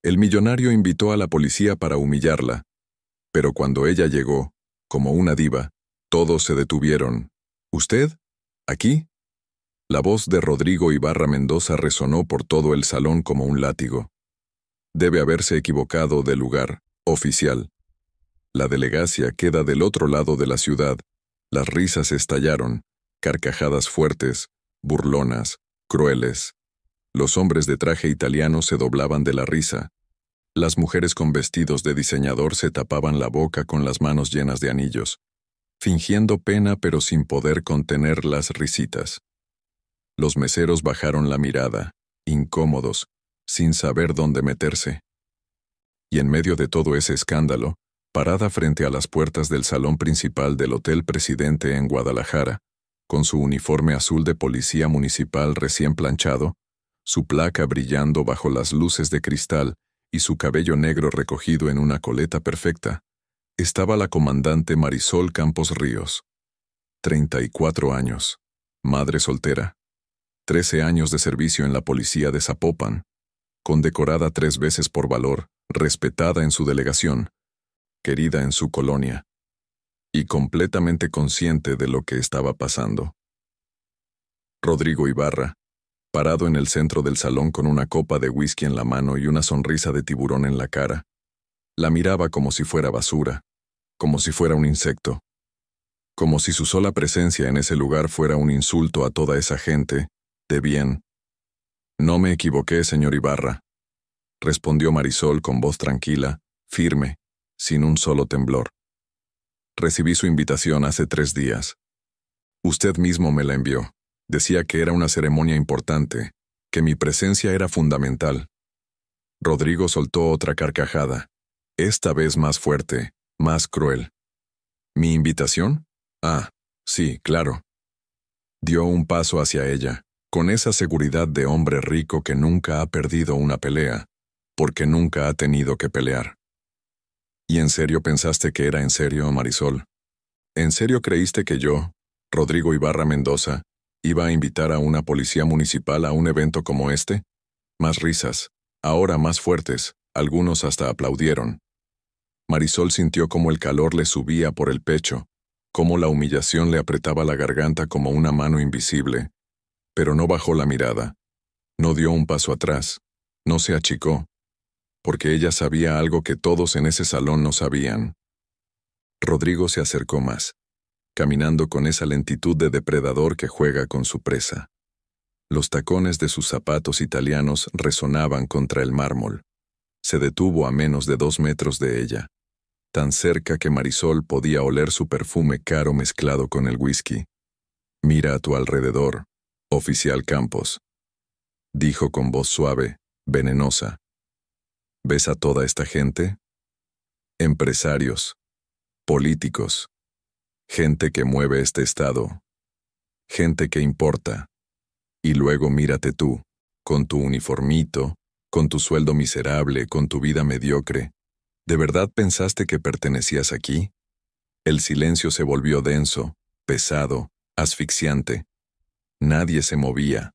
El millonario invitó a la policía para humillarla, pero cuando ella llegó, como una diva, todos se detuvieron. ¿Usted? ¿Aquí? La voz de Rodrigo Ibarra Mendoza resonó por todo el salón como un látigo. Debe haberse equivocado de lugar, oficial. La delegacia queda del otro lado de la ciudad. Las risas estallaron, carcajadas fuertes, burlonas, crueles. Los hombres de traje italiano se doblaban de la risa. Las mujeres con vestidos de diseñador se tapaban la boca con las manos llenas de anillos, fingiendo pena pero sin poder contener las risitas. Los meseros bajaron la mirada, incómodos, sin saber dónde meterse. Y en medio de todo ese escándalo, parada frente a las puertas del salón principal del Hotel Presidente en Guadalajara, con su uniforme azul de policía municipal recién planchado, su placa brillando bajo las luces de cristal y su cabello negro recogido en una coleta perfecta, estaba la comandante Marisol Campos Ríos. 34 años, madre soltera, 13 años de servicio en la policía de Zapopan, condecorada 3 veces por valor, respetada en su delegación, querida en su colonia, y completamente consciente de lo que estaba pasando. Rodrigo Ibarra, parado en el centro del salón con una copa de whisky en la mano y una sonrisa de tiburón en la cara, la miraba como si fuera basura, como si fuera un insecto, como si su sola presencia en ese lugar fuera un insulto a toda esa gente, de bien. «No me equivoqué, señor Ibarra», respondió Marisol con voz tranquila, firme, sin un solo temblor. «Recibí su invitación hace 3 días. Usted mismo me la envió. Decía que era una ceremonia importante, que mi presencia era fundamental». Rodrigo soltó otra carcajada, esta vez más fuerte, más cruel. «¿Mi invitación? Ah, sí, claro». Dio un paso hacia ella, con esa seguridad de hombre rico que nunca ha perdido una pelea, porque nunca ha tenido que pelear. ¿Y en serio pensaste que era en serio, Marisol? ¿En serio creíste que yo, Rodrigo Ibarra Mendoza, iba a invitar a una policía municipal a un evento como este? Más risas, ahora más fuertes, algunos hasta aplaudieron. Marisol sintió cómo el calor le subía por el pecho, cómo la humillación le apretaba la garganta como una mano invisible, pero no bajó la mirada, no dio un paso atrás, no se achicó, porque ella sabía algo que todos en ese salón no sabían. Rodrigo se acercó más, caminando con esa lentitud de depredador que juega con su presa. Los tacones de sus zapatos italianos resonaban contra el mármol. Se detuvo a menos de 2 metros de ella, tan cerca que Marisol podía oler su perfume caro mezclado con el whisky. «Mira a tu alrededor, oficial Campos», dijo con voz suave, venenosa. «¿Ves a toda esta gente? Empresarios, políticos, gente que mueve este estado, gente que importa. Y luego mírate tú, con tu uniformito, con tu sueldo miserable, con tu vida mediocre. ¿De verdad pensaste que pertenecías aquí?» El silencio se volvió denso, pesado, asfixiante. Nadie se movía.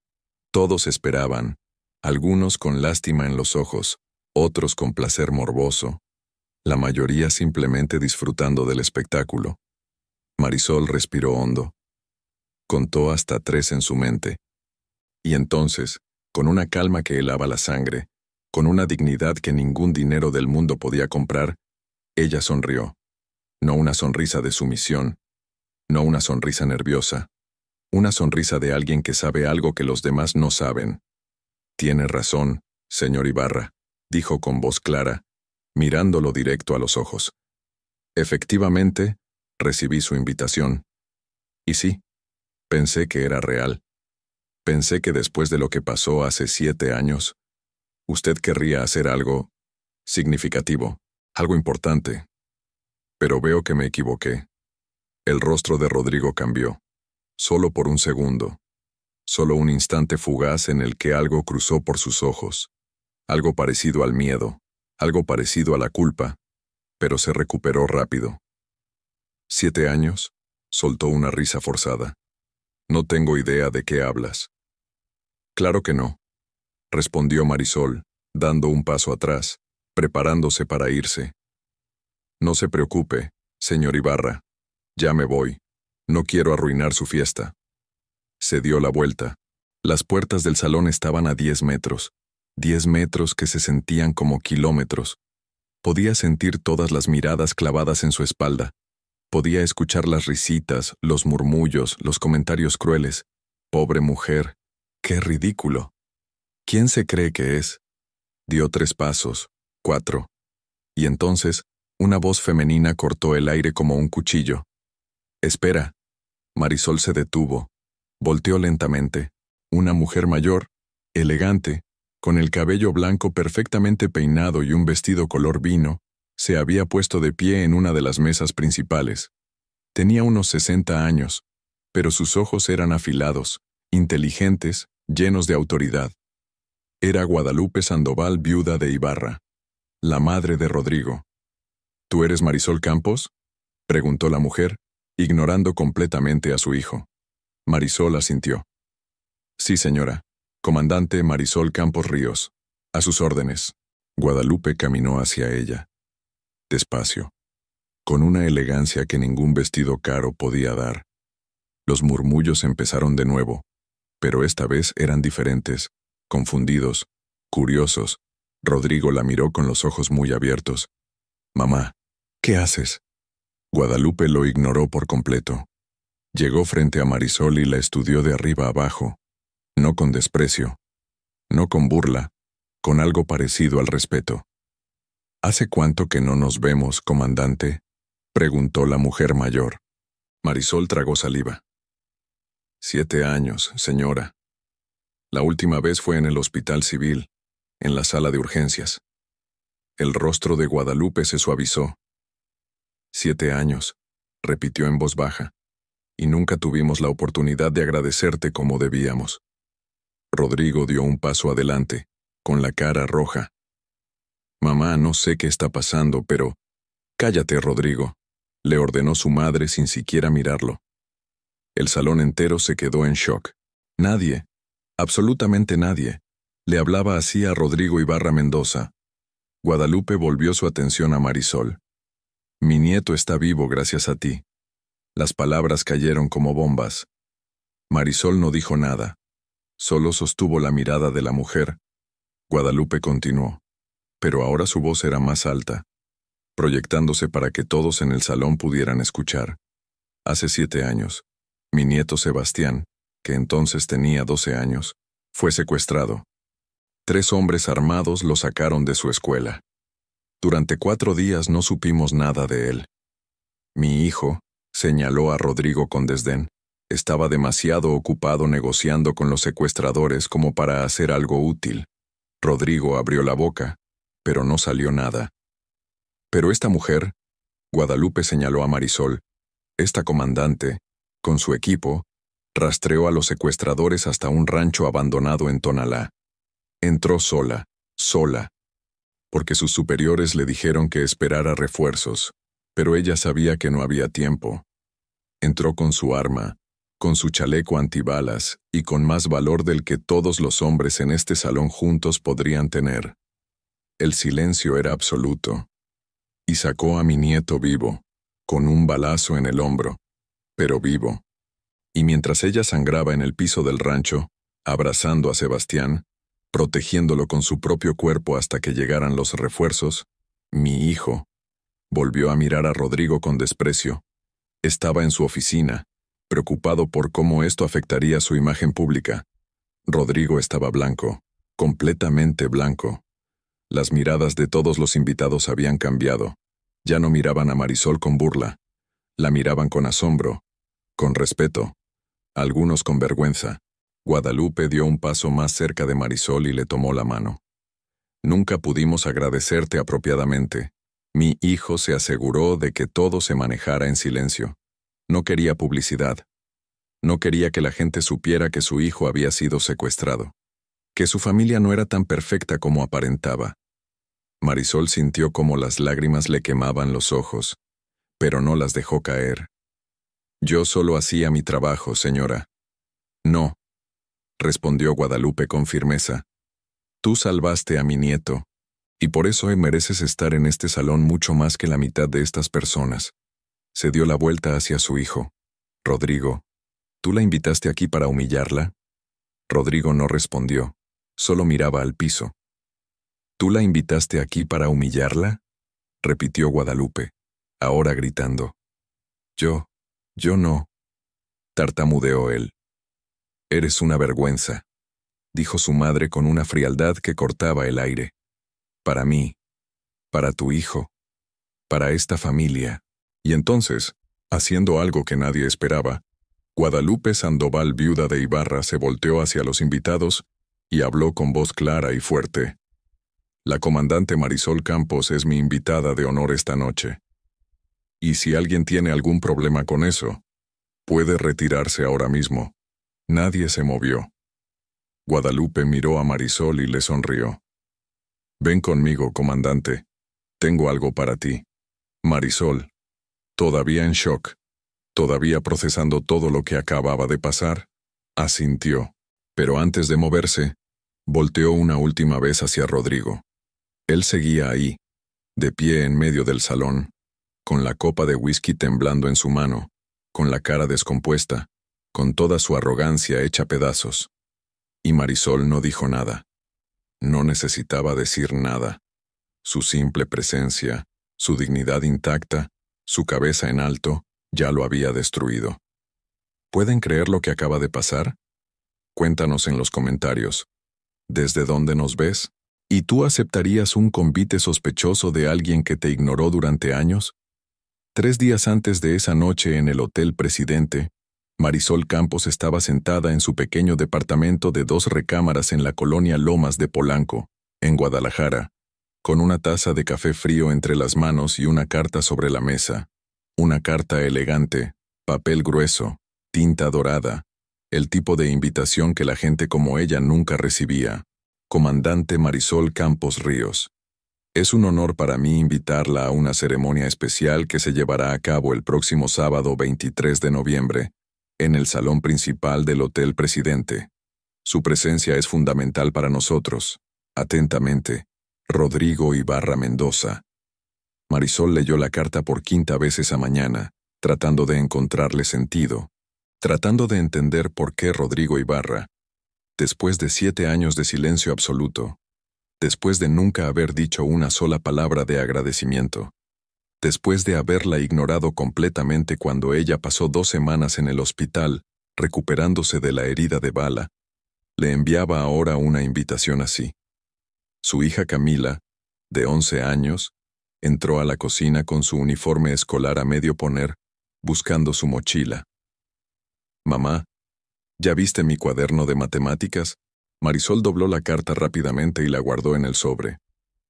Todos esperaban, algunos con lástima en los ojos, otros con placer morboso, la mayoría simplemente disfrutando del espectáculo. Marisol respiró hondo. Contó hasta 3 en su mente. Y entonces, con una calma que helaba la sangre, con una dignidad que ningún dinero del mundo podía comprar, ella sonrió. No una sonrisa de sumisión, no una sonrisa nerviosa, una sonrisa de alguien que sabe algo que los demás no saben. «Tiene razón, señor Ibarra», dijo con voz clara, mirándolo directo a los ojos. «Efectivamente, recibí su invitación. Y sí, pensé que era real. Pensé que después de lo que pasó hace 7 años, usted querría hacer algo significativo, algo importante. Pero veo que me equivoqué». El rostro de Rodrigo cambió, solo por un segundo, solo un instante fugaz en el que algo cruzó por sus ojos, algo parecido al miedo, algo parecido a la culpa, pero se recuperó rápido. «¿7 años?» Soltó una risa forzada. «No tengo idea de qué hablas». «Claro que no», respondió Marisol, dando un paso atrás, preparándose para irse. No se preocupe, señor Ibarra. Ya me voy. No quiero arruinar su fiesta. Se dio la vuelta. Las puertas del salón estaban a 10 metros. 10 metros que se sentían como kilómetros. Podía sentir todas las miradas clavadas en su espalda. Podía escuchar las risitas, los murmullos, los comentarios crueles. Pobre mujer. ¡Qué ridículo! ¿Quién se cree que es? Dio 3 pasos, 4. Y entonces, una voz femenina cortó el aire como un cuchillo. «Espera». Marisol se detuvo. Volteó lentamente. Una mujer mayor, elegante, con el cabello blanco perfectamente peinado y un vestido color vino, se había puesto de pie en una de las mesas principales. Tenía unos 60 años, pero sus ojos eran afilados, inteligentes, llenos de autoridad. Era Guadalupe Sandoval, viuda de Ibarra, la madre de Rodrigo. ¿Tú eres Marisol Campos?, preguntó la mujer, ignorando completamente a su hijo. Marisol asintió. Sí, señora. Comandante Marisol Campos Ríos. A sus órdenes. Guadalupe caminó hacia ella. Despacio. Con una elegancia que ningún vestido caro podía dar. Los murmullos empezaron de nuevo, pero esta vez eran diferentes, confundidos, curiosos. Rodrigo la miró con los ojos muy abiertos. «Mamá, ¿qué haces?» Guadalupe lo ignoró por completo. Llegó frente a Marisol y la estudió de arriba abajo, no con desprecio, no con burla, con algo parecido al respeto. «¿Hace cuánto que no nos vemos, comandante?», preguntó la mujer mayor. Marisol tragó saliva. 7 años, señora. La última vez fue en el hospital civil, en la sala de urgencias. El rostro de Guadalupe se suavizó. 7 años, repitió en voz baja, y nunca tuvimos la oportunidad de agradecerte como debíamos. Rodrigo dio un paso adelante, con la cara roja. Mamá, no sé qué está pasando, pero... Cállate, Rodrigo, le ordenó su madre sin siquiera mirarlo. El salón entero se quedó en shock. Nadie, absolutamente nadie, le hablaba así a Rodrigo Ibarra Mendoza. Guadalupe volvió su atención a Marisol. Mi nieto está vivo gracias a ti. Las palabras cayeron como bombas. Marisol no dijo nada. Solo sostuvo la mirada de la mujer. Guadalupe continuó, pero ahora su voz era más alta, proyectándose para que todos en el salón pudieran escuchar. Hace 7 años, mi nieto Sebastián, que entonces tenía 12 años, fue secuestrado. 3 hombres armados lo sacaron de su escuela. Durante 4 días no supimos nada de él. Mi hijo, señaló a Rodrigo con desdén, estaba demasiado ocupado negociando con los secuestradores como para hacer algo útil. Rodrigo abrió la boca, pero no salió nada. Pero esta mujer, Guadalupe señaló a Marisol, esta comandante, con su equipo, rastreó a los secuestradores hasta un rancho abandonado en Tonalá. Entró sola, porque sus superiores le dijeron que esperara refuerzos, pero ella sabía que no había tiempo. Entró con su arma, con su chaleco antibalas y con más valor del que todos los hombres en este salón juntos podrían tener. El silencio era absoluto. Y sacó a mi nieto vivo, con un balazo en el hombro, pero vivo. Y mientras ella sangraba en el piso del rancho, abrazando a Sebastián, protegiéndolo con su propio cuerpo hasta que llegaran los refuerzos, mi hijo volvió a mirar a Rodrigo con desprecio. Estaba en su oficina, preocupado por cómo esto afectaría su imagen pública. Rodrigo estaba blanco, completamente blanco. Las miradas de todos los invitados habían cambiado. Ya no miraban a Marisol con burla. La miraban con asombro, con respeto, algunos con vergüenza. Guadalupe dio un paso más cerca de Marisol y le tomó la mano. Nunca pudimos agradecerte apropiadamente. Mi hijo se aseguró de que todo se manejara en silencio. No quería publicidad. No quería que la gente supiera que su hijo había sido secuestrado. Que su familia no era tan perfecta como aparentaba. Marisol sintió cómo las lágrimas le quemaban los ojos, pero no las dejó caer. Yo solo hacía mi trabajo, señora. No, respondió Guadalupe con firmeza. Tú salvaste a mi nieto, y por eso mereces estar en este salón mucho más que la mitad de estas personas. Se dio la vuelta hacia su hijo. Rodrigo, ¿tú la invitaste aquí para humillarla? Rodrigo no respondió, solo miraba al piso. ¿Tú la invitaste aquí para humillarla? Repitió Guadalupe, ahora gritando. Yo no, tartamudeó él. Eres una vergüenza, dijo su madre con una frialdad que cortaba el aire. Para mí, para tu hijo, para esta familia. Y entonces, haciendo algo que nadie esperaba, Guadalupe Sandoval, viuda de Ibarra, se volteó hacia los invitados y habló con voz clara y fuerte. La comandante Marisol Campos es mi invitada de honor esta noche. Y si alguien tiene algún problema con eso, puede retirarse ahora mismo. Nadie se movió. Guadalupe miró a Marisol y le sonrió. Ven conmigo, comandante. Tengo algo para ti. Marisol, todavía en shock, todavía procesando todo lo que acababa de pasar, asintió. Pero antes de moverse, volteó una última vez hacia Rodrigo. Él seguía ahí, de pie en medio del salón, con la copa de whisky temblando en su mano, con la cara descompuesta, con toda su arrogancia hecha pedazos. Y Marisol no dijo nada. No necesitaba decir nada. Su simple presencia, su dignidad intacta, su cabeza en alto, ya lo había destruido. ¿Pueden creer lo que acaba de pasar? Cuéntanos en los comentarios. ¿Desde dónde nos ves? ¿Y tú aceptarías un convite sospechoso de alguien que te ignoró durante años? 3 días antes de esa noche en el Hotel Presidente, Marisol Campos estaba sentada en su pequeño departamento de 2 recámaras en la colonia Lomas de Polanco, en Guadalajara, con una taza de café frío entre las manos y una carta sobre la mesa. Una carta elegante, papel grueso, tinta dorada, el tipo de invitación que la gente como ella nunca recibía. Comandante Marisol Campos Ríos. Es un honor para mí invitarla a una ceremonia especial que se llevará a cabo el próximo sábado 23 de noviembre, en el salón principal del Hotel Presidente. Su presencia es fundamental para nosotros. Atentamente, Rodrigo Ibarra Mendoza. Marisol leyó la carta por 5ª vez esa mañana, tratando de encontrarle sentido, tratando de entender por qué Rodrigo Ibarra, después de 7 años de silencio absoluto, después de nunca haber dicho una sola palabra de agradecimiento, después de haberla ignorado completamente cuando ella pasó 2 semanas en el hospital, recuperándose de la herida de bala, le enviaba ahora una invitación así. Su hija Camila, de 11 años, entró a la cocina con su uniforme escolar a medio poner, buscando su mochila. «Mamá, ¿ya viste mi cuaderno de matemáticas?» Marisol dobló la carta rápidamente y la guardó en el sobre.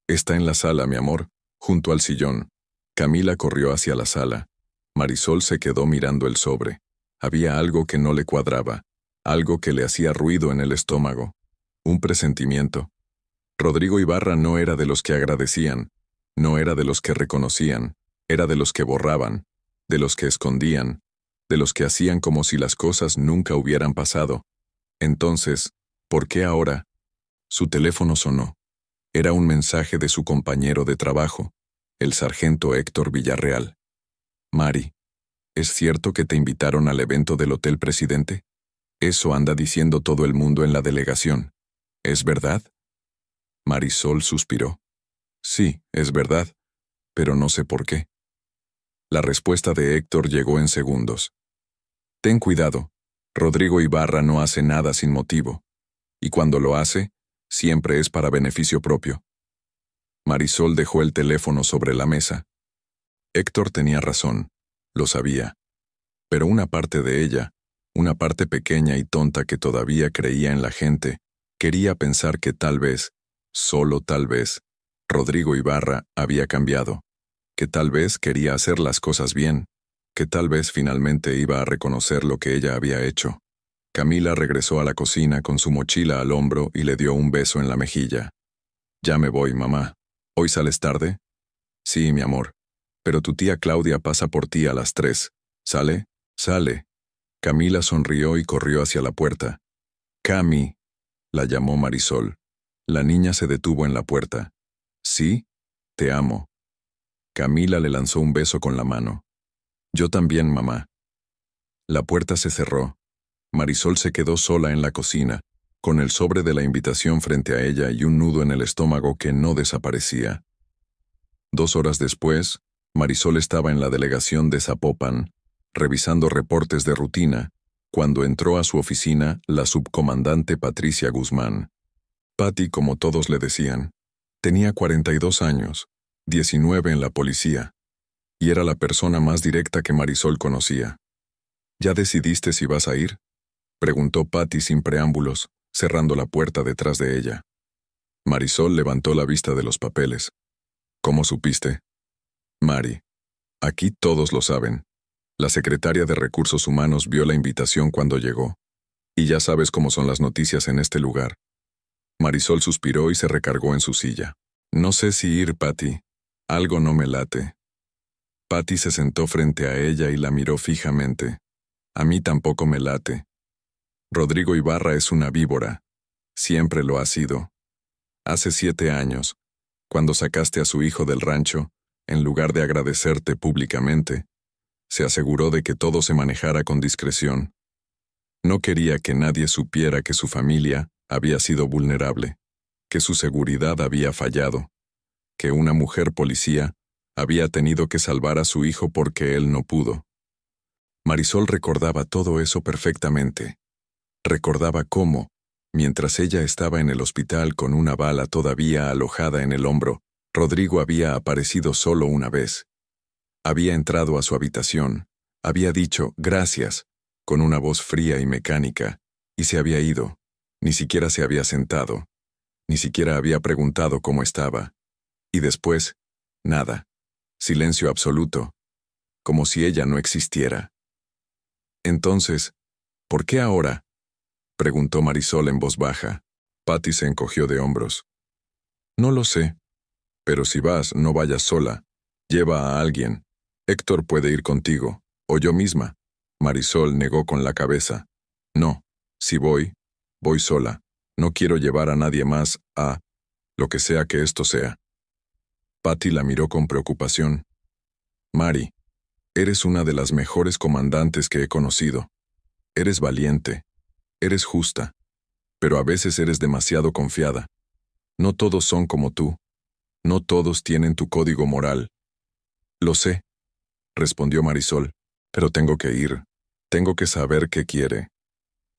«Está en la sala, mi amor, junto al sillón». Camila corrió hacia la sala. Marisol se quedó mirando el sobre. Había algo que no le cuadraba, algo que le hacía ruido en el estómago. Un presentimiento. Rodrigo Ibarra no era de los que agradecían, no era de los que reconocían, era de los que borraban, de los que escondían, de los que hacían como si las cosas nunca hubieran pasado. Entonces, ¿por qué ahora? Su teléfono sonó. Era un mensaje de su compañero de trabajo, el sargento Héctor Villarreal. «Mari, ¿es cierto que te invitaron al evento del Hotel Presidente? Eso anda diciendo todo el mundo en la delegación. ¿Es verdad?» Marisol suspiró. «Sí, es verdad, pero no sé por qué». La respuesta de Héctor llegó en segundos. «Ten cuidado, Rodrigo Ibarra no hace nada sin motivo, y cuando lo hace, siempre es para beneficio propio». Marisol dejó el teléfono sobre la mesa. Héctor tenía razón, lo sabía. Pero una parte de ella, una parte pequeña y tonta que todavía creía en la gente, quería pensar que tal vez, solo tal vez, Rodrigo Ibarra había cambiado, que tal vez quería hacer las cosas bien, que tal vez finalmente iba a reconocer lo que ella había hecho. Camila regresó a la cocina con su mochila al hombro y le dio un beso en la mejilla. «Ya me voy, mamá. ¿Hoy sales tarde?» «Sí, mi amor. Pero tu tía Claudia pasa por ti a las 3. ¿Sale? Sale». Camila sonrió y corrió hacia la puerta. «Cami», la llamó Marisol. La niña se detuvo en la puerta. Sí, te amo. Camila le lanzó un beso con la mano. Yo también, mamá. La puerta se cerró. Marisol se quedó sola en la cocina, con el sobre de la invitación frente a ella y un nudo en el estómago que no desaparecía. 2 horas después, Marisol estaba en la delegación de Zapopan, revisando reportes de rutina, cuando entró a su oficina la subcomandante Patricia Guzmán. Patty, como todos le decían, tenía 42 años, 19 en la policía, y era la persona más directa que Marisol conocía. ¿Ya decidiste si vas a ir?, preguntó Patty sin preámbulos, cerrando la puerta detrás de ella. Marisol levantó la vista de los papeles. ¿Cómo supiste? Mari, aquí todos lo saben. La secretaria de Recursos Humanos vio la invitación cuando llegó. Y ya sabes cómo son las noticias en este lugar. Marisol suspiró y se recargó en su silla. No sé si ir, Patty. Algo no me late. Patty se sentó frente a ella y la miró fijamente. A mí tampoco me late. Rodrigo Ibarra es una víbora. Siempre lo ha sido. Hace 7 años, cuando sacaste a su hijo del rancho, en lugar de agradecerte públicamente, se aseguró de que todo se manejara con discreción. No quería que nadie supiera que su familia había sido vulnerable, que su seguridad había fallado, que una mujer policía había tenido que salvar a su hijo porque él no pudo. Marisol recordaba todo eso perfectamente. Recordaba cómo, mientras ella estaba en el hospital con una bala todavía alojada en el hombro, Rodrigo había aparecido solo una vez. Había entrado a su habitación, había dicho «gracias» con una voz fría y mecánica, y se había ido. Ni siquiera se había sentado, ni siquiera había preguntado cómo estaba. Y después, nada, silencio absoluto, como si ella no existiera. Entonces, ¿por qué ahora?, preguntó Marisol en voz baja. Patty se encogió de hombros. No lo sé, pero si vas, no vayas sola. Lleva a alguien. Héctor puede ir contigo, o yo misma. Marisol negó con la cabeza. No, si voy, voy sola. No quiero llevar a nadie más a lo que sea que esto sea. Patty la miró con preocupación. Mari, eres una de las mejores comandantes que he conocido. Eres valiente. Eres justa. Pero a veces eres demasiado confiada. No todos son como tú. No todos tienen tu código moral. Lo sé, respondió Marisol, pero tengo que ir. Tengo que saber qué quiere.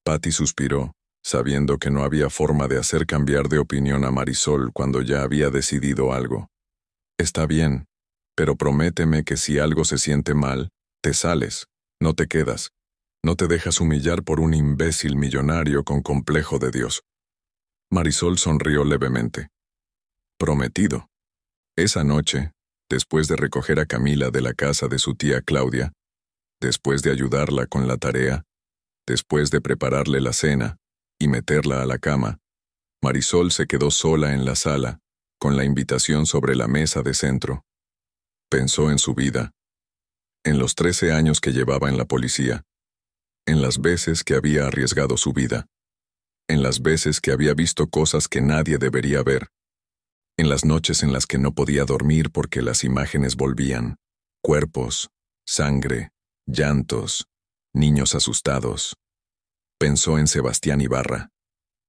Patty suspiró, sabiendo que no había forma de hacer cambiar de opinión a Marisol cuando ya había decidido algo. Está bien, pero prométeme que si algo se siente mal, te sales, no te quedas. No te dejas humillar por un imbécil millonario con complejo de Dios. Marisol sonrió levemente. Prometido. Esa noche, después de recoger a Camila de la casa de su tía Claudia, después de ayudarla con la tarea, después de prepararle la cena y meterla a la cama, Marisol se quedó sola en la sala, con la invitación sobre la mesa de centro. Pensó en su vida, en los 13 años que llevaba en la policía, en las veces que había arriesgado su vida, en las veces que había visto cosas que nadie debería ver, en las noches en las que no podía dormir porque las imágenes volvían, cuerpos, sangre, llantos, niños asustados. Pensó en Sebastián Ibarra,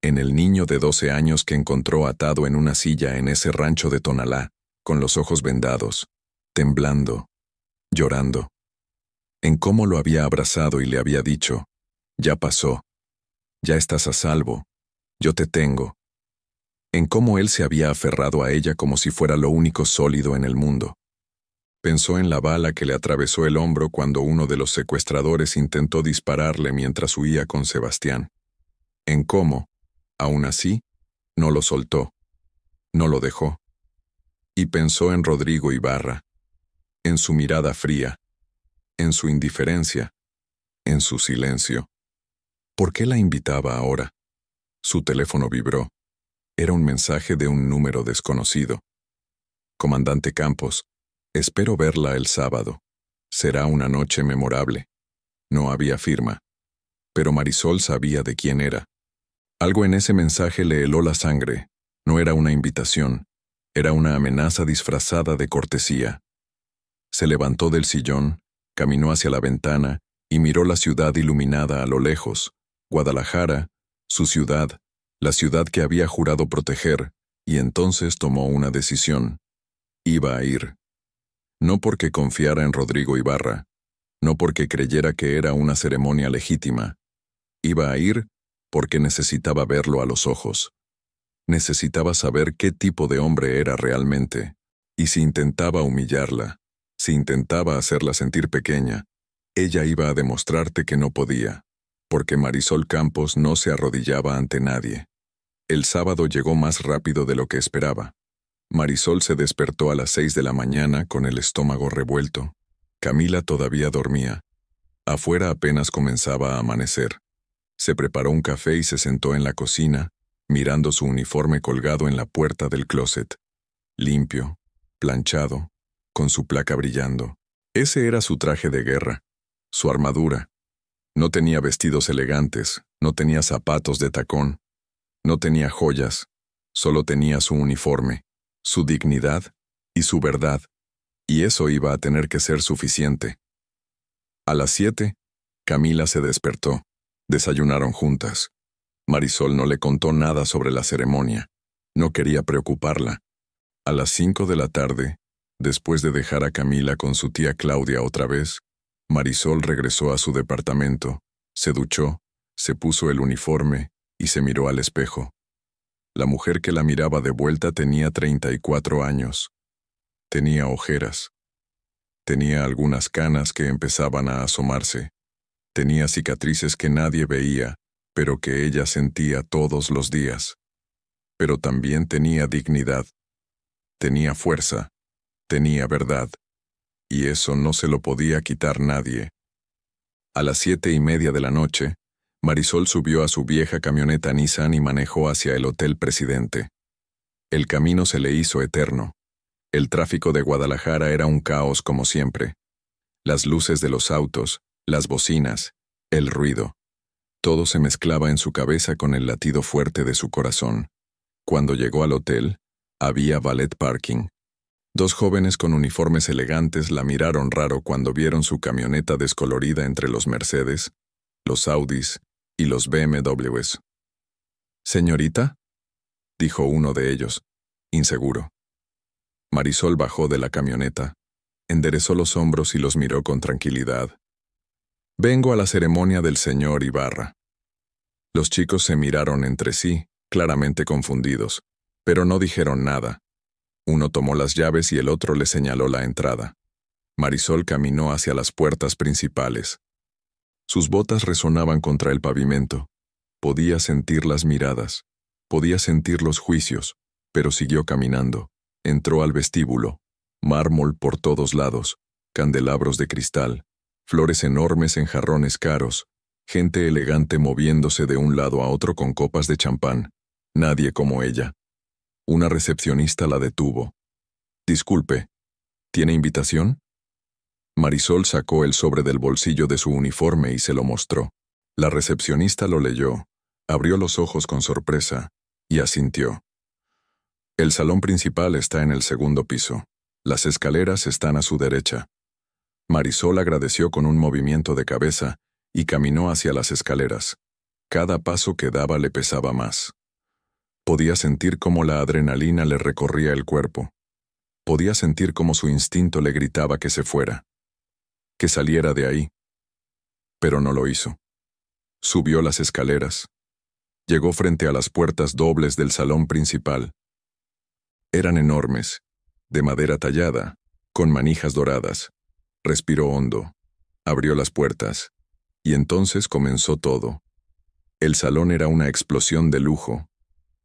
en el niño de 12 años que encontró atado en una silla en ese rancho de Tonalá, con los ojos vendados, temblando, llorando. En cómo lo había abrazado y le había dicho, ya pasó, ya estás a salvo, yo te tengo. En cómo él se había aferrado a ella como si fuera lo único sólido en el mundo. Pensó en la bala que le atravesó el hombro cuando uno de los secuestradores intentó dispararle mientras huía con Sebastián. En cómo, aún así, no lo soltó, no lo dejó. Y pensó en Rodrigo Ibarra, en su mirada fría, en su indiferencia, en su silencio. ¿Por qué la invitaba ahora? Su teléfono vibró. Era un mensaje de un número desconocido. Comandante Campos, espero verla el sábado. Será una noche memorable. No había firma. Pero Marisol sabía de quién era. Algo en ese mensaje le heló la sangre, No era una invitación, era una amenaza disfrazada de cortesía. Se levantó del sillón, caminó hacia la ventana y miró la ciudad iluminada a lo lejos, Guadalajara, su ciudad, la ciudad que había jurado proteger, y entonces tomó una decisión. Iba a ir. No porque confiara en Rodrigo Ibarra, no porque creyera que era una ceremonia legítima. Iba a ir porque necesitaba verlo a los ojos. Necesitaba saber qué tipo de hombre era realmente, y si intentaba humillarla, si intentaba hacerla sentir pequeña, ella iba a demostrarte que no podía, porque Marisol Campos no se arrodillaba ante nadie. El sábado llegó más rápido de lo que esperaba. Marisol se despertó a las 6 de la mañana con el estómago revuelto. Camila todavía dormía. Afuera apenas comenzaba a amanecer. Se preparó un café y se sentó en la cocina, mirando su uniforme colgado en la puerta del closet. Limpio, planchado, con su placa brillando. Ese era su traje de guerra, su armadura. No tenía vestidos elegantes, no tenía zapatos de tacón, no tenía joyas, solo tenía su uniforme, su dignidad y su verdad, y eso iba a tener que ser suficiente. A las 7, Camila se despertó. Desayunaron juntas. Marisol no le contó nada sobre la ceremonia. No quería preocuparla. A las 5 de la tarde, después de dejar a Camila con su tía Claudia otra vez, Marisol regresó a su departamento, se duchó, se puso el uniforme y se miró al espejo. La mujer que la miraba de vuelta tenía 34 años. Tenía ojeras. Tenía algunas canas que empezaban a asomarse. Tenía cicatrices que nadie veía, pero que ella sentía todos los días. Pero también tenía dignidad. Tenía fuerza. Tenía verdad. Y eso no se lo podía quitar nadie. A las 7:30 de la noche, Marisol subió a su vieja camioneta Nissan y manejó hacia el Hotel Presidente. El camino se le hizo eterno. El tráfico de Guadalajara era un caos como siempre. Las luces de los autos, las bocinas, el ruido. Todo se mezclaba en su cabeza con el latido fuerte de su corazón. Cuando llegó al hotel, había valet parking. 2 jóvenes con uniformes elegantes la miraron raro cuando vieron su camioneta descolorida entre los Mercedes, los Audis y los BMWs. «¿Señorita?», dijo uno de ellos, inseguro. Marisol bajó de la camioneta, enderezó los hombros y los miró con tranquilidad. «Vengo a la ceremonia del señor Ibarra». Los chicos se miraron entre sí, claramente confundidos, pero no dijeron nada. Uno tomó las llaves y el otro le señaló la entrada. Marisol caminó hacia las puertas principales. Sus botas resonaban contra el pavimento. Podía sentir las miradas, podía sentir los juicios, pero siguió caminando. Entró al vestíbulo. Mármol por todos lados, candelabros de cristal, flores enormes en jarrones caros, gente elegante moviéndose de un lado a otro con copas de champán. Nadie como ella. Una recepcionista la detuvo. «Disculpe, ¿tiene invitación?». Marisol sacó el sobre del bolsillo de su uniforme y se lo mostró. La recepcionista lo leyó, abrió los ojos con sorpresa y asintió. «El salón principal está en el 2º piso. Las escaleras están a su derecha». Marisol agradeció con un movimiento de cabeza y caminó hacia las escaleras. Cada paso que daba le pesaba más. Podía sentir cómo la adrenalina le recorría el cuerpo. Podía sentir cómo su instinto le gritaba que se fuera, que saliera de ahí. Pero no lo hizo. Subió las escaleras. Llegó frente a las puertas dobles del salón principal. Eran enormes, de madera tallada, con manijas doradas. Respiró hondo, abrió las puertas, y entonces comenzó todo. El salón era una explosión de lujo.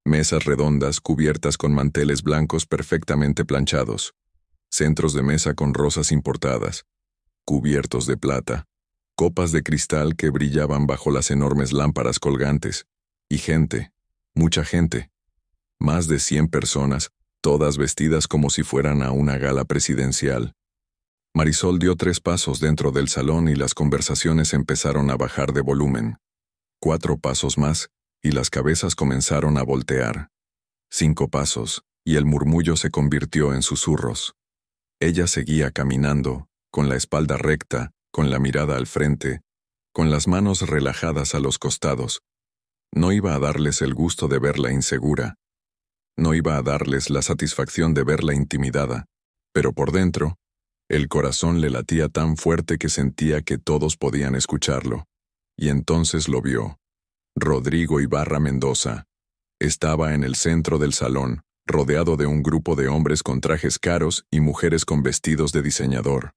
Mesas redondas cubiertas con manteles blancos perfectamente planchados, centros de mesa con rosas importadas, cubiertos de plata, copas de cristal que brillaban bajo las enormes lámparas colgantes, y gente, mucha gente, más de 100 personas, todas vestidas como si fueran a una gala presidencial. Marisol dio 3 pasos dentro del salón y las conversaciones empezaron a bajar de volumen. 4 pasos más, y las cabezas comenzaron a voltear. 5 pasos, y el murmullo se convirtió en susurros. Ella seguía caminando, con la espalda recta, con la mirada al frente, con las manos relajadas a los costados. No iba a darles el gusto de verla insegura. No iba a darles la satisfacción de verla intimidada, pero por dentro, el corazón le latía tan fuerte que sentía que todos podían escucharlo. Y entonces lo vio. Rodrigo Ibarra Mendoza. Estaba en el centro del salón, rodeado de un grupo de hombres con trajes caros y mujeres con vestidos de diseñador.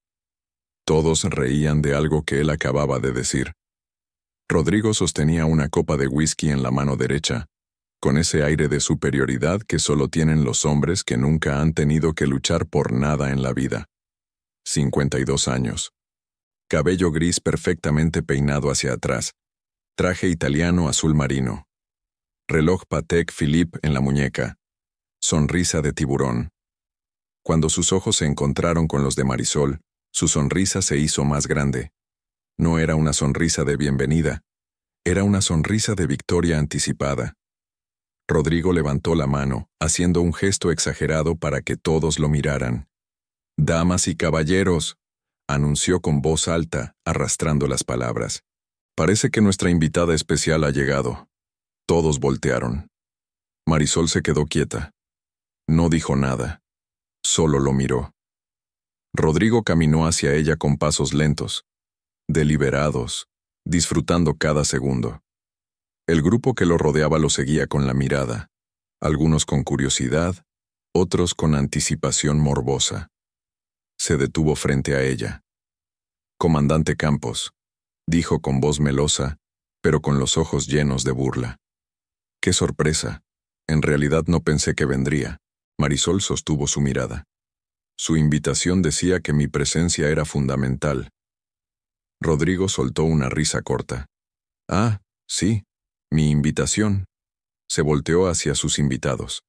Todos reían de algo que él acababa de decir. Rodrigo sostenía una copa de whisky en la mano derecha, con ese aire de superioridad que solo tienen los hombres que nunca han tenido que luchar por nada en la vida. 52 años. Cabello gris perfectamente peinado hacia atrás. Traje italiano azul marino. Reloj Patek Philippe en la muñeca. Sonrisa de tiburón. Cuando sus ojos se encontraron con los de Marisol, su sonrisa se hizo más grande. No era una sonrisa de bienvenida, era una sonrisa de victoria anticipada. Rodrigo levantó la mano, haciendo un gesto exagerado para que todos lo miraran. «Damas y caballeros», anunció con voz alta, arrastrando las palabras. «Parece que nuestra invitada especial ha llegado». Todos voltearon. Marisol se quedó quieta. No dijo nada. Solo lo miró. Rodrigo caminó hacia ella con pasos lentos, deliberados, disfrutando cada segundo. El grupo que lo rodeaba lo seguía con la mirada, algunos con curiosidad, otros con anticipación morbosa. Se detuvo frente a ella. «Comandante Campos», dijo con voz melosa, pero con los ojos llenos de burla. «Qué sorpresa. En realidad no pensé que vendría». Marisol sostuvo su mirada. Su invitación decía que mi presencia era fundamental. Rodrigo soltó una risa corta. «Ah, sí, mi invitación». Se volteó hacia sus invitados.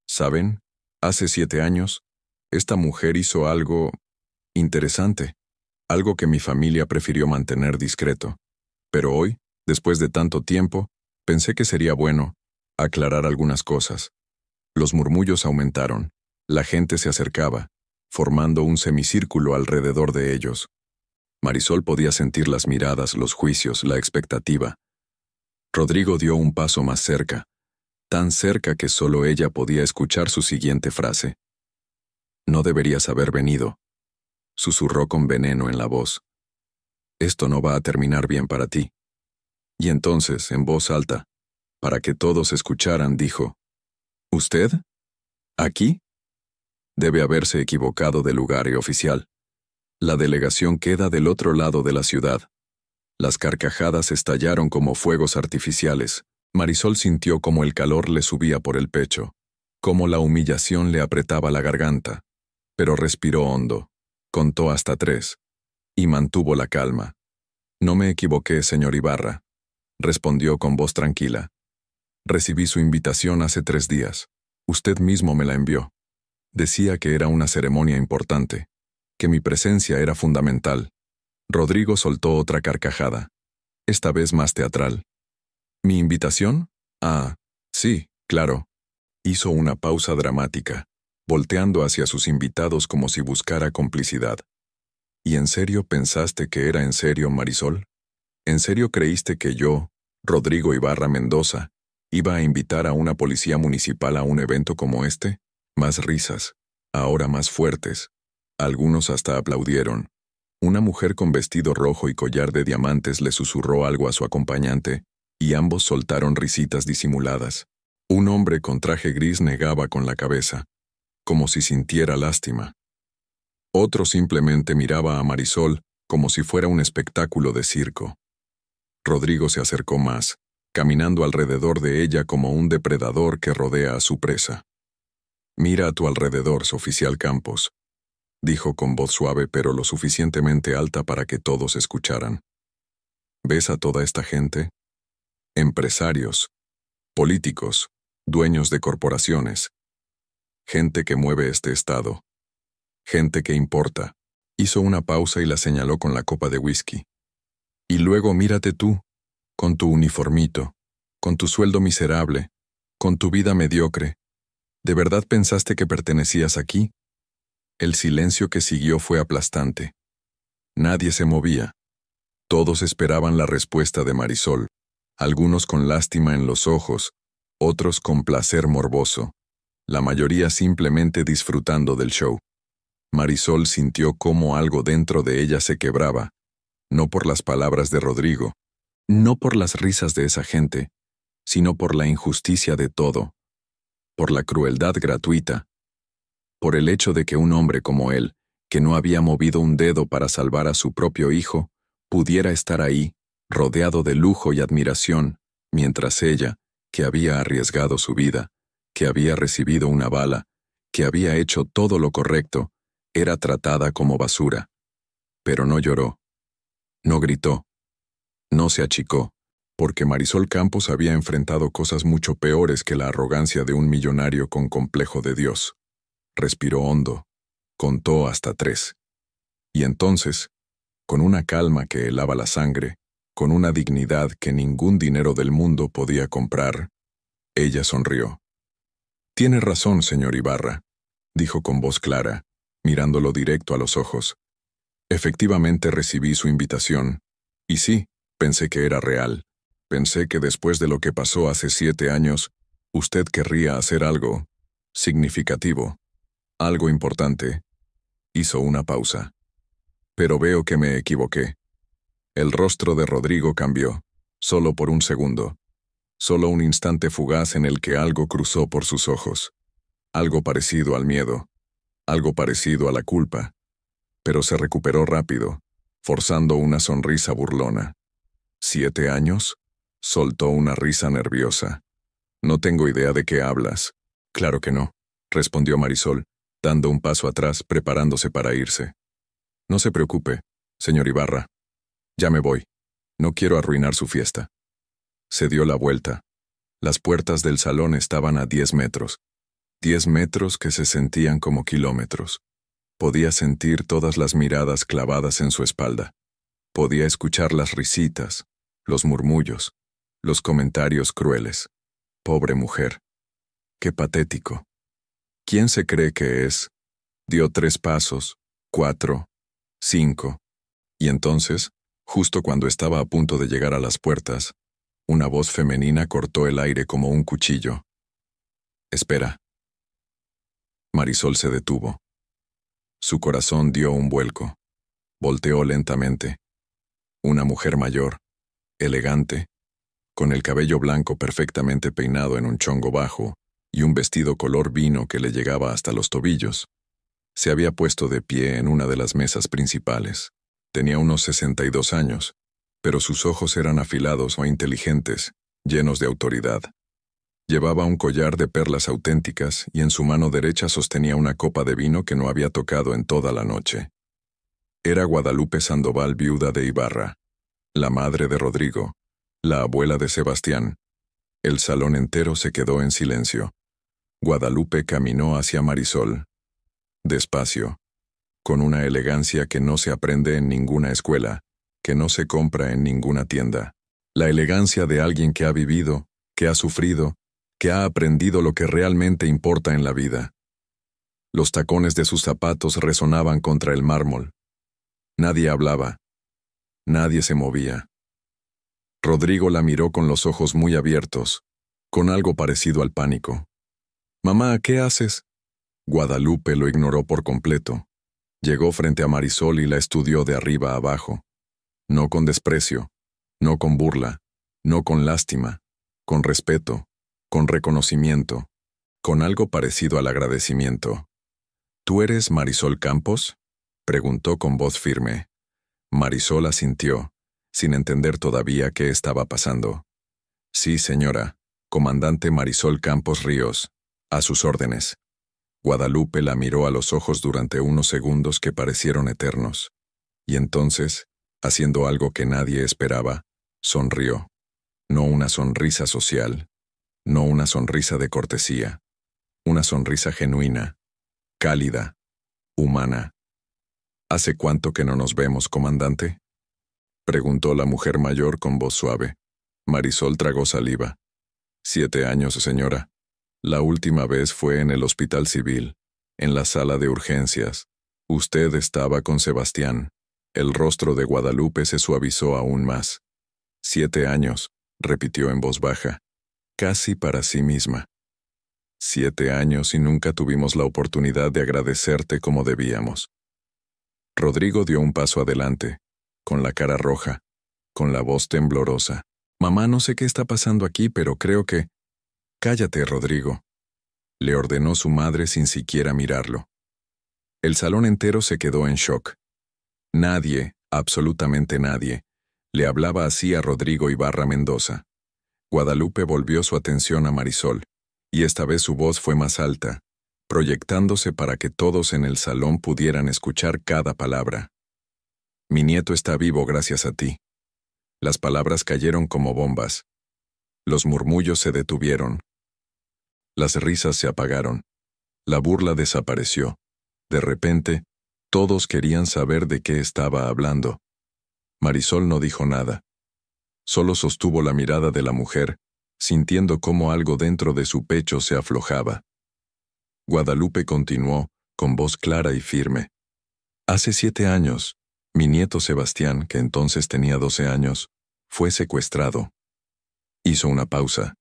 «¿Saben? Hace 7 años, esta mujer hizo algo interesante, algo que mi familia prefirió mantener discreto. Pero hoy, después de tanto tiempo, pensé que sería bueno aclarar algunas cosas». Los murmullos aumentaron. La gente se acercaba, formando un semicírculo alrededor de ellos. Marisol podía sentir las miradas, los juicios, la expectativa. Rodrigo dio un paso más cerca, tan cerca que solo ella podía escuchar su siguiente frase. «No deberías haber venido», susurró con veneno en la voz. «Esto no va a terminar bien para ti». Y entonces, en voz alta, para que todos escucharan, dijo: «¿Usted? ¿Aquí?» Debe haberse equivocado de lugar y oficial. La delegación queda del otro lado de la ciudad. Las carcajadas estallaron como fuegos artificiales. Marisol sintió como el calor le subía por el pecho, como la humillación le apretaba la garganta, pero respiró hondo, contó hasta 3, y mantuvo la calma. «No me equivoqué, señor Ibarra», respondió con voz tranquila. «Recibí su invitación hace 3 días. Usted mismo me la envió. Decía que era una ceremonia importante, que mi presencia era fundamental». Rodrigo soltó otra carcajada, esta vez más teatral. «¿Mi invitación? Ah, sí, claro». Hizo una pausa dramática, volteando hacia sus invitados como si buscara complicidad. «¿Y en serio pensaste que era en serio, Marisol? ¿En serio creíste que yo, Rodrigo Ibarra Mendoza, iba a invitar a una policía municipal a un evento como este?» Más risas, ahora más fuertes. Algunos hasta aplaudieron. Una mujer con vestido rojo y collar de diamantes le susurró algo a su acompañante, y ambos soltaron risitas disimuladas. Un hombre con traje gris negaba con la cabeza, como si sintiera lástima. Otro simplemente miraba a Marisol como si fuera un espectáculo de circo. Rodrigo se acercó más, caminando alrededor de ella como un depredador que rodea a su presa. «Mira a tu alrededor, oficial Campos», dijo con voz suave pero lo suficientemente alta para que todos escucharan. «¿Ves a toda esta gente? Empresarios, políticos, dueños de corporaciones. Gente que mueve este estado. Gente que importa». Hizo una pausa y la señaló con la copa de whisky. «Y luego mírate tú, con tu uniformito, con tu sueldo miserable, con tu vida mediocre, ¿De verdad pensaste que pertenecías aquí? El silencio que siguió fue aplastante. Nadie se movía. Todos esperaban la respuesta de Marisol, algunos con lástima en los ojos, otros con placer morboso, la mayoría simplemente disfrutando del show. Marisol sintió cómo algo dentro de ella se quebraba, no por las palabras de Rodrigo, no por las risas de esa gente, sino por la injusticia de todo, por la crueldad gratuita, por el hecho de que un hombre como él, que no había movido un dedo para salvar a su propio hijo, pudiera estar ahí, rodeado de lujo y admiración, mientras ella, que había arriesgado su vida, que había recibido una bala, que había hecho todo lo correcto, era tratada como basura. Pero no lloró, no gritó, no se achicó, porque Marisol Campos había enfrentado cosas mucho peores que la arrogancia de un millonario con complejo de Dios. Respiró hondo, contó hasta 3. Y entonces, con una calma que helaba la sangre, con una dignidad que ningún dinero del mundo podía comprar, ella sonrió. «Tiene razón, señor Ibarra», dijo con voz clara, mirándolo directo a los ojos. «Efectivamente recibí su invitación. Y sí, pensé que era real. Pensé que después de lo que pasó hace 7 años, usted querría hacer algo significativo, algo importante». Hizo una pausa. «Pero veo que me equivoqué». El rostro de Rodrigo cambió, solo por un segundo. Solo un instante fugaz en el que algo cruzó por sus ojos. Algo parecido al miedo, algo parecido a la culpa. Pero se recuperó rápido, forzando una sonrisa burlona. «¿7 años?» Soltó una risa nerviosa. «No tengo idea de qué hablas». «Claro que no», respondió Marisol, dando un paso atrás, preparándose para irse. «No se preocupe, señor Ibarra. Ya me voy. No quiero arruinar su fiesta». Se dio la vuelta. Las puertas del salón estaban a 10 metros. 10 metros que se sentían como kilómetros. Podía sentir todas las miradas clavadas en su espalda. Podía escuchar las risitas, los murmullos, los comentarios crueles. Pobre mujer. Qué patético. ¿Quién se cree que es? Dio 3 pasos, 4, 5. Y entonces, justo cuando estaba a punto de llegar a las puertas, una voz femenina cortó el aire como un cuchillo. «Espera». Marisol se detuvo. Su corazón dio un vuelco. Volteó lentamente. Una mujer mayor, elegante, con el cabello blanco perfectamente peinado en un chongo bajo y un vestido color vino que le llegaba hasta los tobillos, se había puesto de pie en una de las mesas principales. Tenía unos 62 años, pero sus ojos eran afilados o inteligentes, llenos de autoridad. Llevaba un collar de perlas auténticas y en su mano derecha sostenía una copa de vino que no había tocado en toda la noche. Era Guadalupe Sandoval, viuda de Ibarra, la madre de Rodrigo, la abuela de Sebastián. El salón entero se quedó en silencio. Guadalupe caminó hacia Marisol. Despacio, con una elegancia que no se aprende en ninguna escuela, que no se compra en ninguna tienda. La elegancia de alguien que ha vivido, que ha sufrido, que ha aprendido lo que realmente importa en la vida. Los tacones de sus zapatos resonaban contra el mármol. Nadie hablaba. Nadie se movía. Rodrigo la miró con los ojos muy abiertos, con algo parecido al pánico. «Mamá, ¿qué haces?» Guadalupe lo ignoró por completo. Llegó frente a Marisol y la estudió de arriba a abajo. No con desprecio, no con burla, no con lástima, con respeto, con reconocimiento, con algo parecido al agradecimiento. «¿Tú eres Marisol Campos?», preguntó con voz firme. Marisol asintió, sin entender todavía qué estaba pasando. «Sí, señora, comandante Marisol Campos Ríos, a sus órdenes». Guadalupe la miró a los ojos durante unos segundos que parecieron eternos. Y entonces, haciendo algo que nadie esperaba, sonrió. No una sonrisa social, no una sonrisa de cortesía, una sonrisa genuina, cálida, humana. «¿Hace cuánto que no nos vemos, comandante?», preguntó la mujer mayor con voz suave. Marisol tragó saliva. «7 años, señora. La última vez fue en el hospital civil, en la sala de urgencias. Usted estaba con Sebastián. El rostro de Guadalupe se suavizó aún más. 7 años, repitió en voz baja, casi para sí misma. 7 años y nunca tuvimos la oportunidad de agradecerte como debíamos. Rodrigo dio un paso adelante, con la cara roja, con la voz temblorosa. Mamá, no sé qué está pasando aquí, pero creo que... Cállate, Rodrigo, le ordenó su madre sin siquiera mirarlo. El salón entero se quedó en shock. Nadie, absolutamente nadie, le hablaba así a Rodrigo Ibarra Mendoza. Guadalupe volvió su atención a Marisol, y esta vez su voz fue más alta, proyectándose para que todos en el salón pudieran escuchar cada palabra. Mi nieto está vivo gracias a ti. Las palabras cayeron como bombas. Los murmullos se detuvieron. Las risas se apagaron. La burla desapareció. De repente, todos querían saber de qué estaba hablando. Marisol no dijo nada. Solo sostuvo la mirada de la mujer, sintiendo cómo algo dentro de su pecho se aflojaba. Guadalupe continuó, con voz clara y firme. Hace 7 años, mi nieto Sebastián, que entonces tenía 12 años, fue secuestrado. Hizo una pausa,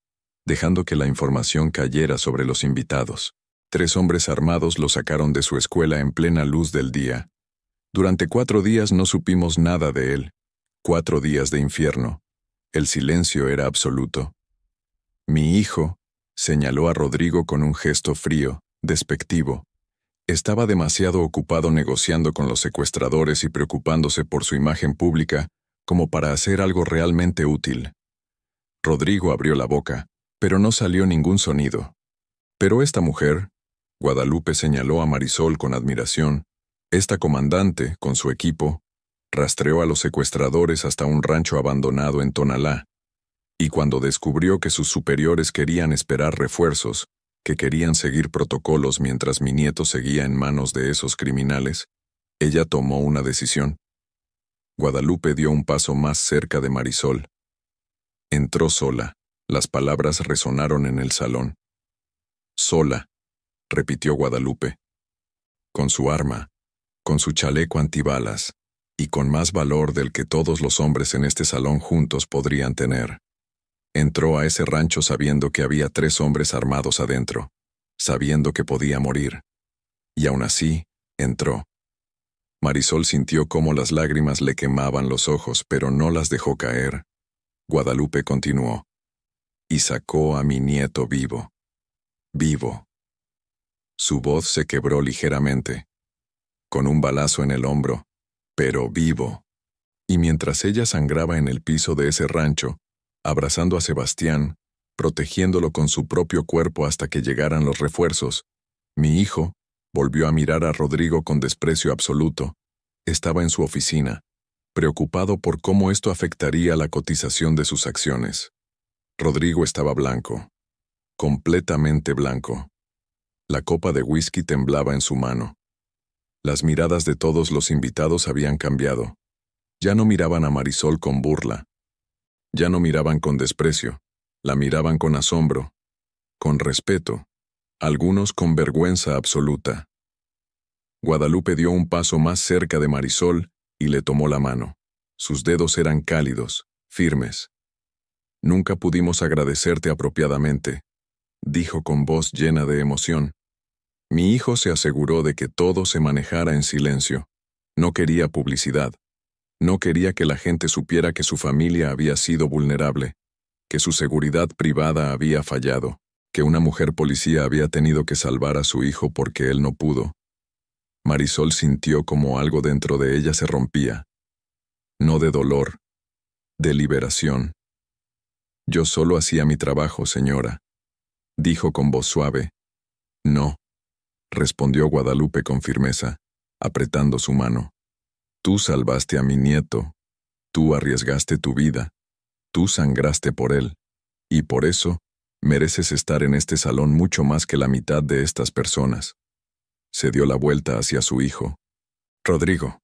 dejando que la información cayera sobre los invitados. 3 hombres armados lo sacaron de su escuela en plena luz del día. Durante 4 días no supimos nada de él. 4 días de infierno. El silencio era absoluto. Mi hijo, señaló a Rodrigo con un gesto frío, despectivo. Estaba demasiado ocupado negociando con los secuestradores y preocupándose por su imagen pública como para hacer algo realmente útil. Rodrigo abrió la boca, pero no salió ningún sonido. Pero esta mujer, Guadalupe señaló a Marisol con admiración, esta comandante, con su equipo, rastreó a los secuestradores hasta un rancho abandonado en Tonalá, y cuando descubrió que sus superiores querían esperar refuerzos, que querían seguir protocolos mientras mi nieto seguía en manos de esos criminales, ella tomó una decisión. Guadalupe dio un paso más cerca de Marisol. Entró sola. Las palabras resonaron en el salón. Sola, repitió Guadalupe. Con su arma, con su chaleco antibalas, y con más valor del que todos los hombres en este salón juntos podrían tener. Entró a ese rancho sabiendo que había 3 hombres armados adentro, sabiendo que podía morir. Y aún así, entró. Marisol sintió cómo las lágrimas le quemaban los ojos, pero no las dejó caer. Guadalupe continuó. Y sacó a mi nieto vivo. Vivo. Su voz se quebró ligeramente, con un balazo en el hombro, pero vivo. Y mientras ella sangraba en el piso de ese rancho, abrazando a Sebastián, protegiéndolo con su propio cuerpo hasta que llegaran los refuerzos, mi hijo volvió a mirar a Rodrigo con desprecio absoluto. Estaba en su oficina, preocupado por cómo esto afectaría la cotización de sus acciones. Rodrigo estaba blanco, completamente blanco. La copa de whisky temblaba en su mano. Las miradas de todos los invitados habían cambiado. Ya no miraban a Marisol con burla. Ya no miraban con desprecio. La miraban con asombro, con respeto, algunos con vergüenza absoluta. Guadalupe dio un paso más cerca de Marisol y le tomó la mano. Sus dedos eran cálidos, firmes. Nunca pudimos agradecerte apropiadamente, dijo con voz llena de emoción. Mi hijo se aseguró de que todo se manejara en silencio. No quería publicidad. No quería que la gente supiera que su familia había sido vulnerable, que su seguridad privada había fallado, que una mujer policía había tenido que salvar a su hijo porque él no pudo. Marisol sintió como algo dentro de ella se rompía. No de dolor, de liberación. Yo solo hacía mi trabajo, señora, dijo con voz suave. No, respondió Guadalupe con firmeza, apretando su mano. Tú salvaste a mi nieto, tú arriesgaste tu vida, tú sangraste por él, y por eso mereces estar en este salón mucho más que la mitad de estas personas. Se dio la vuelta hacia su hijo. Rodrigo,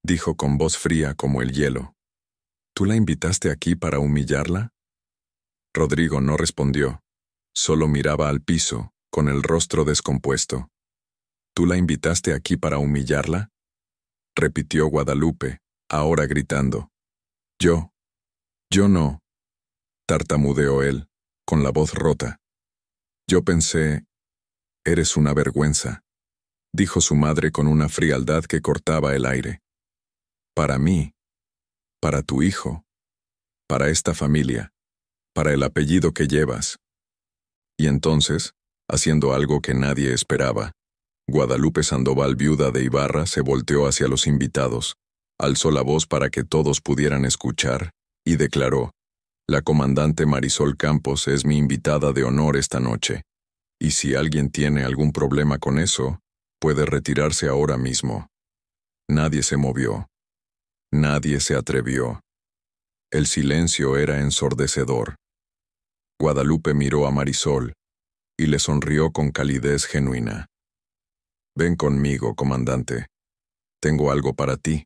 dijo con voz fría como el hielo. ¿Tú la invitaste aquí para humillarla? Rodrigo no respondió. Solo miraba al piso, con el rostro descompuesto. ¿Tú la invitaste aquí para humillarla?, repitió Guadalupe, ahora gritando. Yo no, tartamudeó él, con la voz rota. Yo pensé, eres una vergüenza, dijo su madre con una frialdad que cortaba el aire. Para mí, para tu hijo, para esta familia, para el apellido que llevas. Y entonces, haciendo algo que nadie esperaba, Guadalupe Sandoval, viuda de Ibarra, se volteó hacia los invitados, alzó la voz para que todos pudieran escuchar, y declaró: La comandante Marisol Campos es mi invitada de honor esta noche, y si alguien tiene algún problema con eso, puede retirarse ahora mismo. Nadie se movió. Nadie se atrevió. El silencio era ensordecedor. Guadalupe miró a Marisol, y le sonrió con calidez genuina. Ven conmigo, comandante. Tengo algo para ti.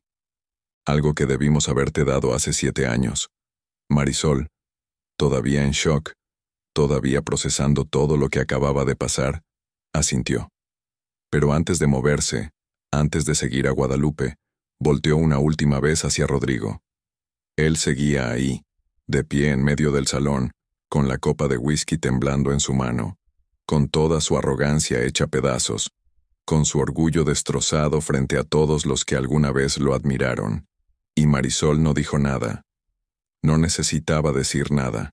Algo que debimos haberte dado hace 7 años. Marisol, todavía en shock, todavía procesando todo lo que acababa de pasar, asintió. Pero antes de moverse, antes de seguir a Guadalupe, volteó una última vez hacia Rodrigo. Él seguía ahí, de pie en medio del salón, con la copa de whisky temblando en su mano, con toda su arrogancia hecha pedazos, con su orgullo destrozado frente a todos los que alguna vez lo admiraron. Y Marisol no dijo nada. No necesitaba decir nada.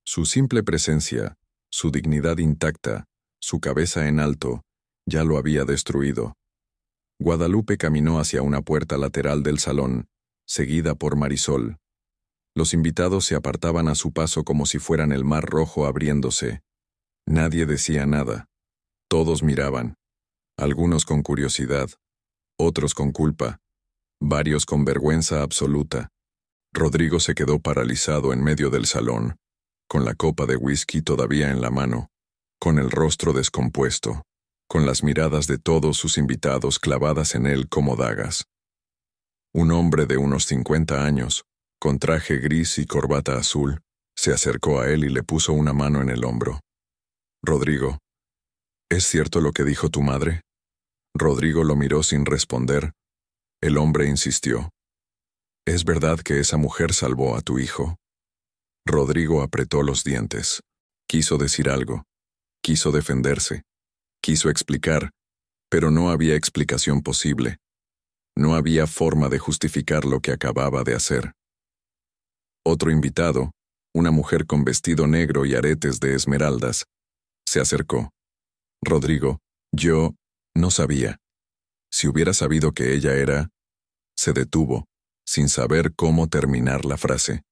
Su simple presencia, su dignidad intacta, su cabeza en alto, ya lo había destruido. Guadalupe caminó hacia una puerta lateral del salón, seguida por Marisol. Los invitados se apartaban a su paso como si fueran el mar rojo abriéndose. Nadie decía nada. Todos miraban. Algunos con curiosidad, otros con culpa, varios con vergüenza absoluta. Rodrigo se quedó paralizado en medio del salón, con la copa de whisky todavía en la mano, con el rostro descompuesto, con las miradas de todos sus invitados clavadas en él como dagas. Un hombre de unos 50 años, con traje gris y corbata azul, se acercó a él y le puso una mano en el hombro. Rodrigo, ¿es cierto lo que dijo tu madre? Rodrigo lo miró sin responder. El hombre insistió. ¿Es verdad que esa mujer salvó a tu hijo? Rodrigo apretó los dientes. Quiso decir algo. Quiso defenderse. Quiso explicar, pero no había explicación posible. No había forma de justificar lo que acababa de hacer. Otro invitado, una mujer con vestido negro y aretes de esmeraldas, se acercó. Rodrigo, yo no sabía. Si hubiera sabido que ella era... Se detuvo, sin saber cómo terminar la frase,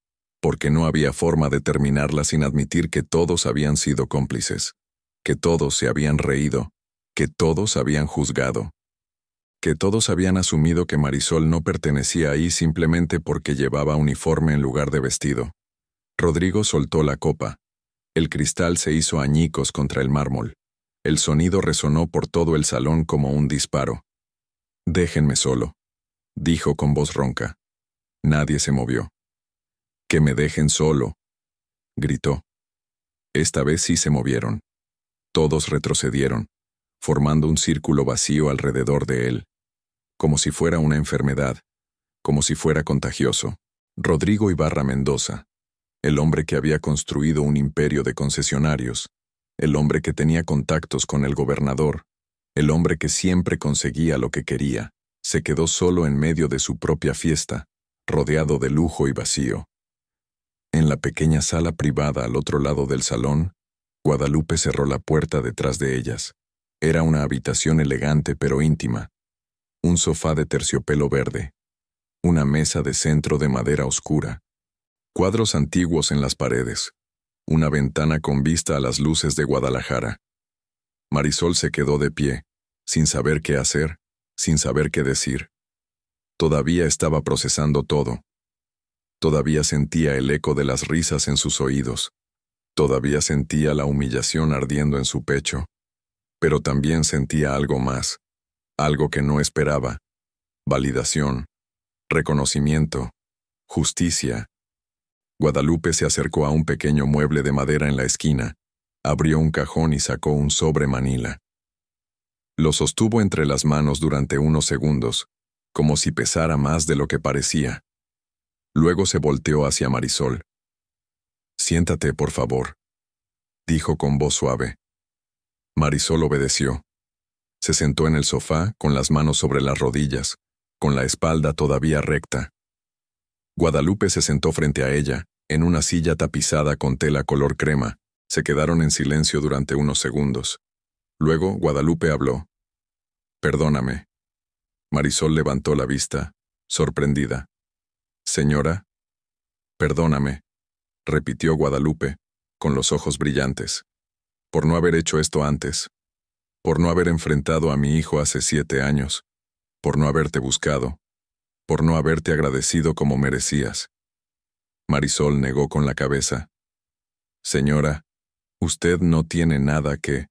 porque no había forma de terminarla sin admitir que todos habían sido cómplices, que todos se habían reído, que todos habían juzgado, que todos habían asumido que Marisol no pertenecía ahí simplemente porque llevaba uniforme en lugar de vestido. Rodrigo soltó la copa. El cristal se hizo añicos contra el mármol. El sonido resonó por todo el salón como un disparo. «Déjenme solo», dijo con voz ronca. Nadie se movió. «Que me dejen solo», gritó. Esta vez sí se movieron. Todos retrocedieron, formando un círculo vacío alrededor de él, como si fuera una enfermedad, como si fuera contagioso. Rodrigo Ibarra Mendoza, el hombre que había construido un imperio de concesionarios, el hombre que tenía contactos con el gobernador, el hombre que siempre conseguía lo que quería, se quedó solo en medio de su propia fiesta, rodeado de lujo y vacío. En la pequeña sala privada al otro lado del salón, Guadalupe cerró la puerta detrás de ellas. Era una habitación elegante pero íntima. Un sofá de terciopelo verde, una mesa de centro de madera oscura, cuadros antiguos en las paredes, una ventana con vista a las luces de Guadalajara. Marisol se quedó de pie, sin saber qué hacer, sin saber qué decir. Todavía estaba procesando todo. Todavía sentía el eco de las risas en sus oídos. Todavía sentía la humillación ardiendo en su pecho. Pero también sentía algo más, algo que no esperaba. Validación, reconocimiento, justicia. Guadalupe se acercó a un pequeño mueble de madera en la esquina, Abrió un cajón y sacó un sobre manila. Lo sostuvo entre las manos durante unos segundos, como si pesara más de lo que parecía. Luego se volteó hacia Marisol. «Siéntate, por favor», dijo con voz suave. Marisol obedeció. Se sentó en el sofá, con las manos sobre las rodillas, con la espalda todavía recta. Guadalupe se sentó frente a ella, en una silla tapizada con tela color crema. Se quedaron en silencio durante unos segundos. Luego Guadalupe habló. «Perdóname». Marisol levantó la vista, sorprendida. «Señora». «Perdóname», repitió Guadalupe, con los ojos brillantes, «por no haber hecho esto antes, por no haber enfrentado a mi hijo hace 7 años, por no haberte buscado, por no haberte agradecido como merecías». Marisol negó con la cabeza. «Señora, usted no tiene nada que...».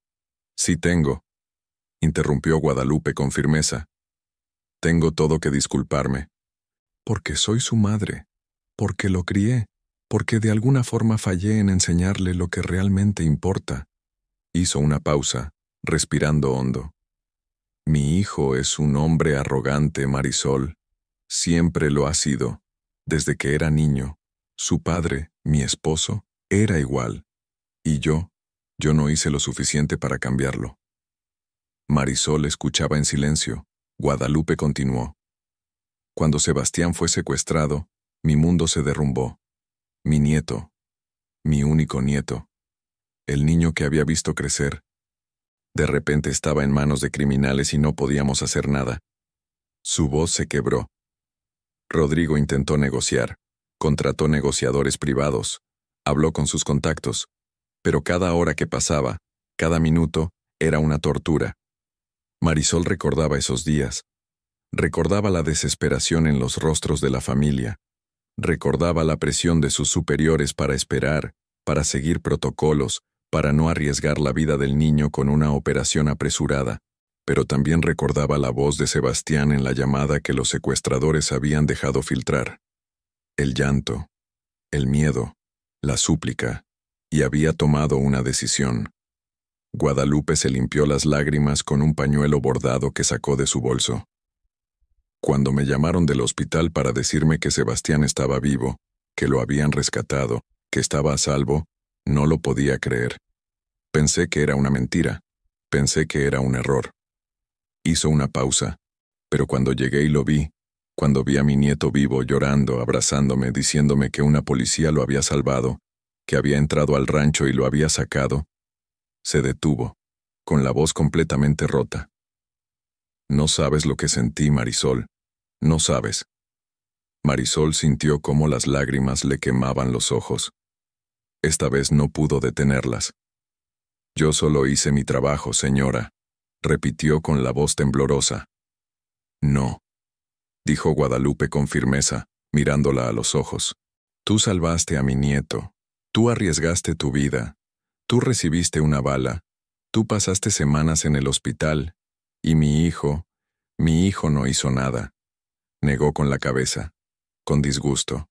«Sí tengo», interrumpió Guadalupe con firmeza. «Tengo todo que disculparme. Porque soy su madre, porque lo crié, porque de alguna forma fallé en enseñarle lo que realmente importa». Hizo una pausa, respirando hondo. «Mi hijo es un hombre arrogante, Marisol. Siempre lo ha sido, desde que era niño. Su padre, mi esposo, era igual. Y yo no hice lo suficiente para cambiarlo». Marisol escuchaba en silencio. Guadalupe continuó. «Cuando Sebastián fue secuestrado, mi mundo se derrumbó. Mi nieto, mi único nieto, el niño que había visto crecer, de repente estaba en manos de criminales y no podíamos hacer nada». Su voz se quebró. Rodrigo intentó negociar, contrató negociadores privados, habló con sus contactos, pero cada hora que pasaba, cada minuto, era una tortura. Marisol recordaba esos días. Recordaba la desesperación en los rostros de la familia. Recordaba la presión de sus superiores para esperar, para seguir protocolos, para no arriesgar la vida del niño con una operación apresurada. Pero también recordaba la voz de Sebastián en la llamada que los secuestradores habían dejado filtrar. El llanto, el miedo, la súplica, y había tomado una decisión. Guadalupe se limpió las lágrimas con un pañuelo bordado que sacó de su bolso. Cuando me llamaron del hospital para decirme que Sebastián estaba vivo, que lo habían rescatado, que estaba a salvo, no lo podía creer. Pensé que era una mentira, pensé que era un error. Hizo una pausa, pero cuando llegué y lo vi, cuando vi a mi nieto vivo llorando, abrazándome, diciéndome que una policía lo había salvado, que había entrado al rancho y lo había sacado, se detuvo, con la voz completamente rota. «No sabes lo que sentí, Marisol, no sabes». Marisol sintió cómo las lágrimas le quemaban los ojos. Esta vez no pudo detenerlas. «Yo solo hice mi trabajo, señora», repitió con la voz temblorosa. «No», dijo Guadalupe con firmeza, mirándola a los ojos. «Tú salvaste a mi nieto, tú arriesgaste tu vida. Tú recibiste una bala, tú pasaste semanas en el hospital, y mi hijo no hizo nada». Negó con la cabeza, con disgusto.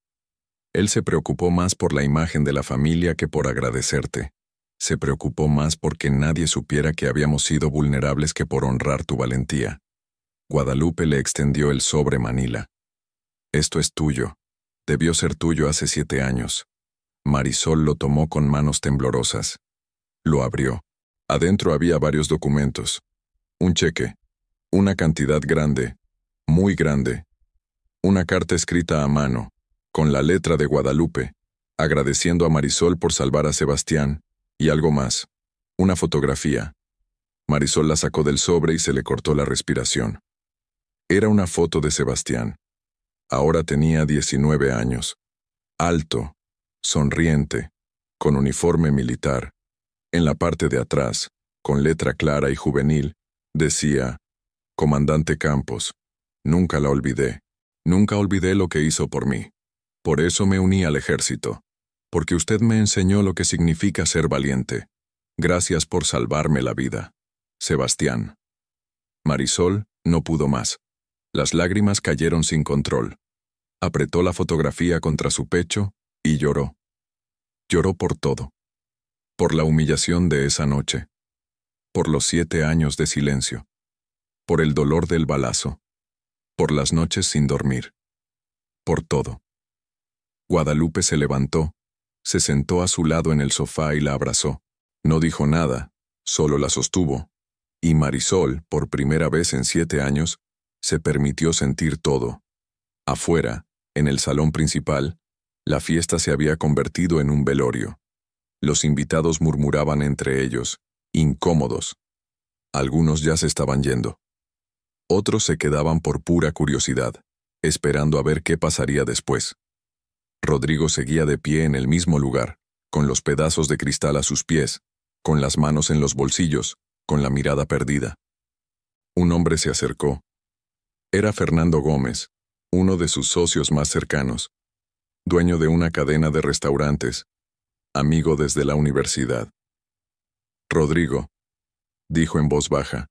Él se preocupó más por la imagen de la familia que por agradecerte. Se preocupó más porque nadie supiera que habíamos sido vulnerables que por honrar tu valentía. Guadalupe le extendió el sobre manila. «Esto es tuyo. Debió ser tuyo hace 7 años». Marisol lo tomó con manos temblorosas. Lo abrió. Adentro había varios documentos. Un cheque. Una cantidad grande. Muy grande. Una carta escrita a mano, con la letra de Guadalupe, agradeciendo a Marisol por salvar a Sebastián, y algo más. Una fotografía. Marisol la sacó del sobre y se le cortó la respiración. Era una foto de Sebastián. Ahora tenía 19 años. Alto, sonriente, con uniforme militar. En la parte de atrás, con letra clara y juvenil, decía: «Comandante Campos, nunca la olvidé. Nunca olvidé lo que hizo por mí. Por eso me uní al ejército. Porque usted me enseñó lo que significa ser valiente. Gracias por salvarme la vida. Sebastián». Marisol no pudo más. Las lágrimas cayeron sin control. Apretó la fotografía contra su pecho y lloró. Lloró por todo. por la humillación de esa noche, por los 7 años de silencio, por el dolor del balazo, por las noches sin dormir, por todo. Guadalupe se levantó, se sentó a su lado en el sofá y la abrazó. No dijo nada, solo la sostuvo, y Marisol, por primera vez en 7 años, se permitió sentir todo. Afuera, en el salón principal, la fiesta se había convertido en un velorio. Los invitados murmuraban entre ellos, incómodos. Algunos ya se estaban yendo. Otros se quedaban por pura curiosidad, esperando a ver qué pasaría después. Rodrigo seguía de pie en el mismo lugar, con los pedazos de cristal a sus pies, con las manos en los bolsillos, con la mirada perdida. Un hombre se acercó. Era Fernando Gómez, uno de sus socios más cercanos, dueño de una cadena de restaurantes, amigo desde la universidad. Rodrigo, dijo en voz baja,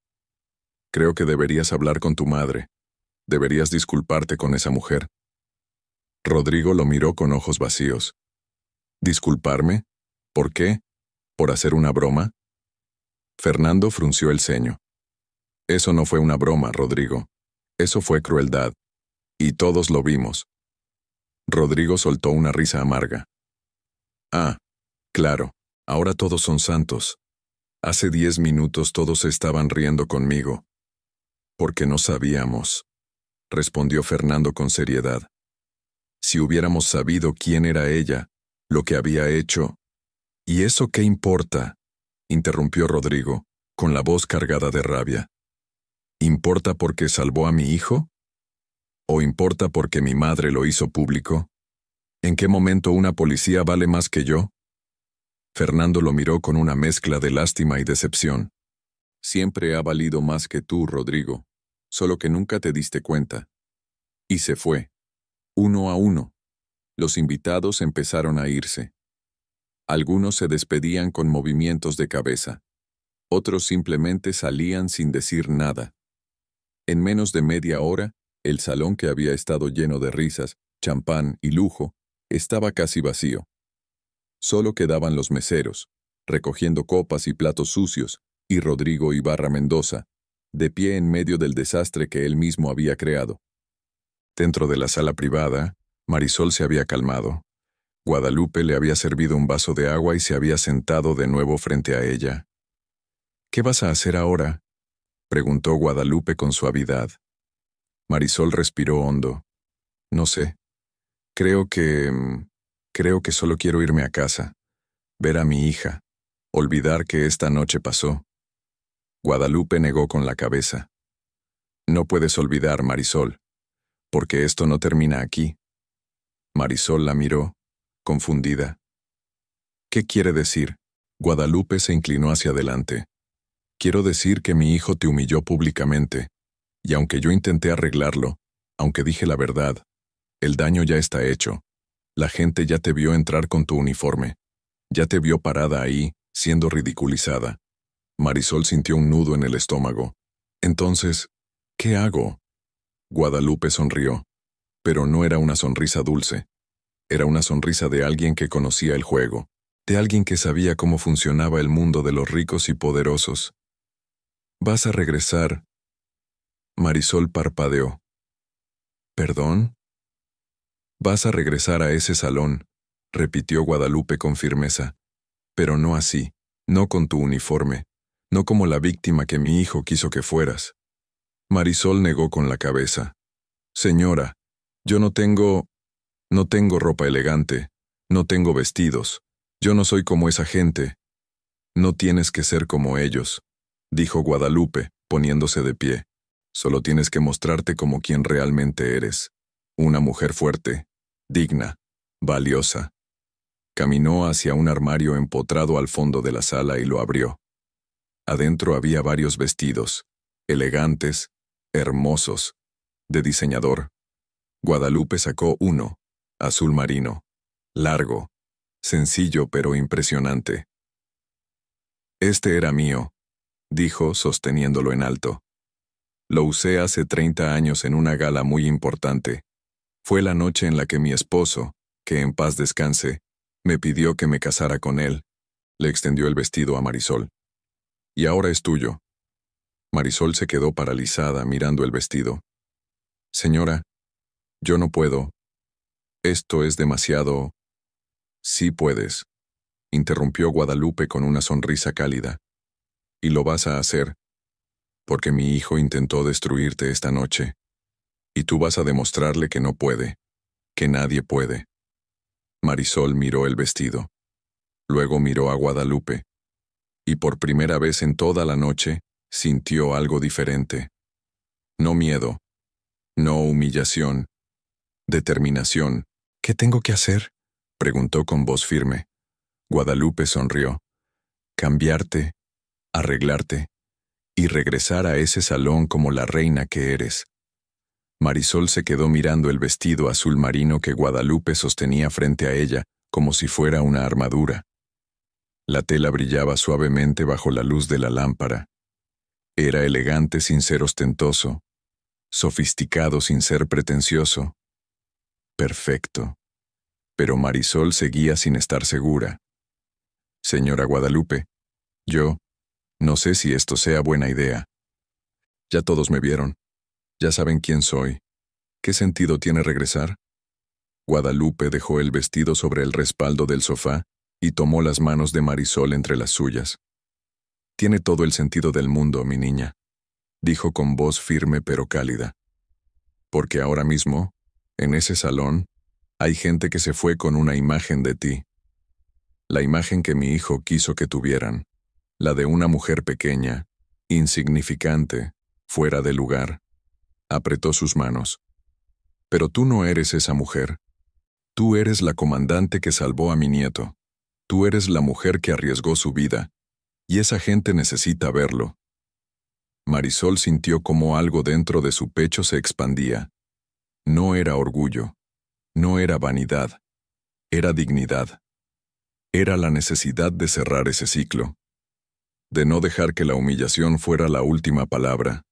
creo que deberías hablar con tu madre. Deberías disculparte con esa mujer. Rodrigo lo miró con ojos vacíos. ¿Disculparme? ¿Por qué? ¿Por hacer una broma? Fernando frunció el ceño. Eso no fue una broma, Rodrigo. Eso fue crueldad. Y todos lo vimos. Rodrigo soltó una risa amarga. Ah, claro, ahora todos son santos. Hace 10 minutos todos estaban riendo conmigo. Porque no sabíamos, respondió Fernando con seriedad. Si hubiéramos sabido quién era ella, lo que había hecho. ¿Y eso qué importa?, interrumpió Rodrigo, con la voz cargada de rabia. ¿Importa porque salvó a mi hijo? ¿O importa porque mi madre lo hizo público? ¿En qué momento una policía vale más que yo? Fernando lo miró con una mezcla de lástima y decepción. Siempre ha valido más que tú, Rodrigo, solo que nunca te diste cuenta. Y se fue. Uno a uno. Los invitados empezaron a irse. Algunos se despedían con movimientos de cabeza. Otros simplemente salían sin decir nada. En menos de media hora, el salón que había estado lleno de risas, champán y lujo, estaba casi vacío. Solo quedaban los meseros, recogiendo copas y platos sucios, y Rodrigo Ibarra Mendoza, de pie en medio del desastre que él mismo había creado. Dentro de la sala privada, Marisol se había calmado. Guadalupe le había servido un vaso de agua y se había sentado de nuevo frente a ella. ¿Qué vas a hacer ahora?, preguntó Guadalupe con suavidad. Marisol respiró hondo. No sé. Creo que solo quiero irme a casa, ver a mi hija, olvidar que esta noche pasó. Guadalupe negó con la cabeza. No puedes olvidar, Marisol, porque esto no termina aquí. Marisol la miró, confundida. ¿Qué quiere decir? Guadalupe se inclinó hacia adelante. Quiero decir que mi hijo te humilló públicamente, y aunque yo intenté arreglarlo, aunque dije la verdad, el daño ya está hecho. La gente ya te vio entrar con tu uniforme. Ya te vio parada ahí, siendo ridiculizada. Marisol sintió un nudo en el estómago. Entonces, ¿qué hago? Guadalupe sonrió, pero no era una sonrisa dulce. Era una sonrisa de alguien que conocía el juego, de alguien que sabía cómo funcionaba el mundo de los ricos y poderosos. ¿Vas a regresar? Marisol parpadeó. ¿Perdón? Vas a regresar a ese salón, repitió Guadalupe con firmeza. Pero no así, no con tu uniforme, no como la víctima que mi hijo quiso que fueras. Marisol negó con la cabeza. Señora, yo no tengo ropa elegante, no tengo vestidos, yo no soy como esa gente. No tienes que ser como ellos, dijo Guadalupe, poniéndose de pie. Solo tienes que mostrarte como quien realmente eres. Una mujer fuerte, digna, valiosa. Caminó hacia un armario empotrado al fondo de la sala y lo abrió. Adentro había varios vestidos, elegantes, hermosos, de diseñador. Guadalupe sacó uno, azul marino, largo, sencillo pero impresionante. Este era mío, dijo sosteniéndolo en alto. Lo usé hace 30 años en una gala muy importante. Fue la noche en la que mi esposo, que en paz descanse, me pidió que me casara con él. Le extendió el vestido a Marisol. Y ahora es tuyo. Marisol se quedó paralizada mirando el vestido. Señora, yo no puedo. Esto es demasiado. Sí puedes, interrumpió Guadalupe con una sonrisa cálida. Y lo vas a hacer, porque mi hijo intentó destruirte esta noche. Y tú vas a demostrarle que no puede, que nadie puede. Marisol miró el vestido. Luego miró a Guadalupe. Y por primera vez en toda la noche, sintió algo diferente. No miedo, no humillación, determinación. ¿Qué tengo que hacer?, preguntó con voz firme. Guadalupe sonrió. Cambiarte, arreglarte y regresar a ese salón como la reina que eres. Marisol se quedó mirando el vestido azul marino que Guadalupe sostenía frente a ella como si fuera una armadura. La tela brillaba suavemente bajo la luz de la lámpara. Era elegante sin ser ostentoso, sofisticado sin ser pretencioso. Perfecto. Pero Marisol seguía sin estar segura. Señora Guadalupe, yo no sé si esto sea buena idea. Ya todos me vieron. Ya saben quién soy. ¿Qué sentido tiene regresar? Guadalupe dejó el vestido sobre el respaldo del sofá y tomó las manos de Marisol entre las suyas. Tiene todo el sentido del mundo, mi niña, dijo con voz firme pero cálida. Porque ahora mismo, en ese salón, hay gente que se fue con una imagen de ti. La imagen que mi hijo quiso que tuvieran. La de una mujer pequeña, insignificante, fuera de lugar. Apretó sus manos. Pero tú no eres esa mujer. Tú eres la comandante que salvó a mi nieto. Tú eres la mujer que arriesgó su vida. Y esa gente necesita verlo. Marisol sintió como algo dentro de su pecho se expandía. No era orgullo. No era vanidad. Era dignidad. Era la necesidad de cerrar ese ciclo. De no dejar que la humillación fuera la última palabra.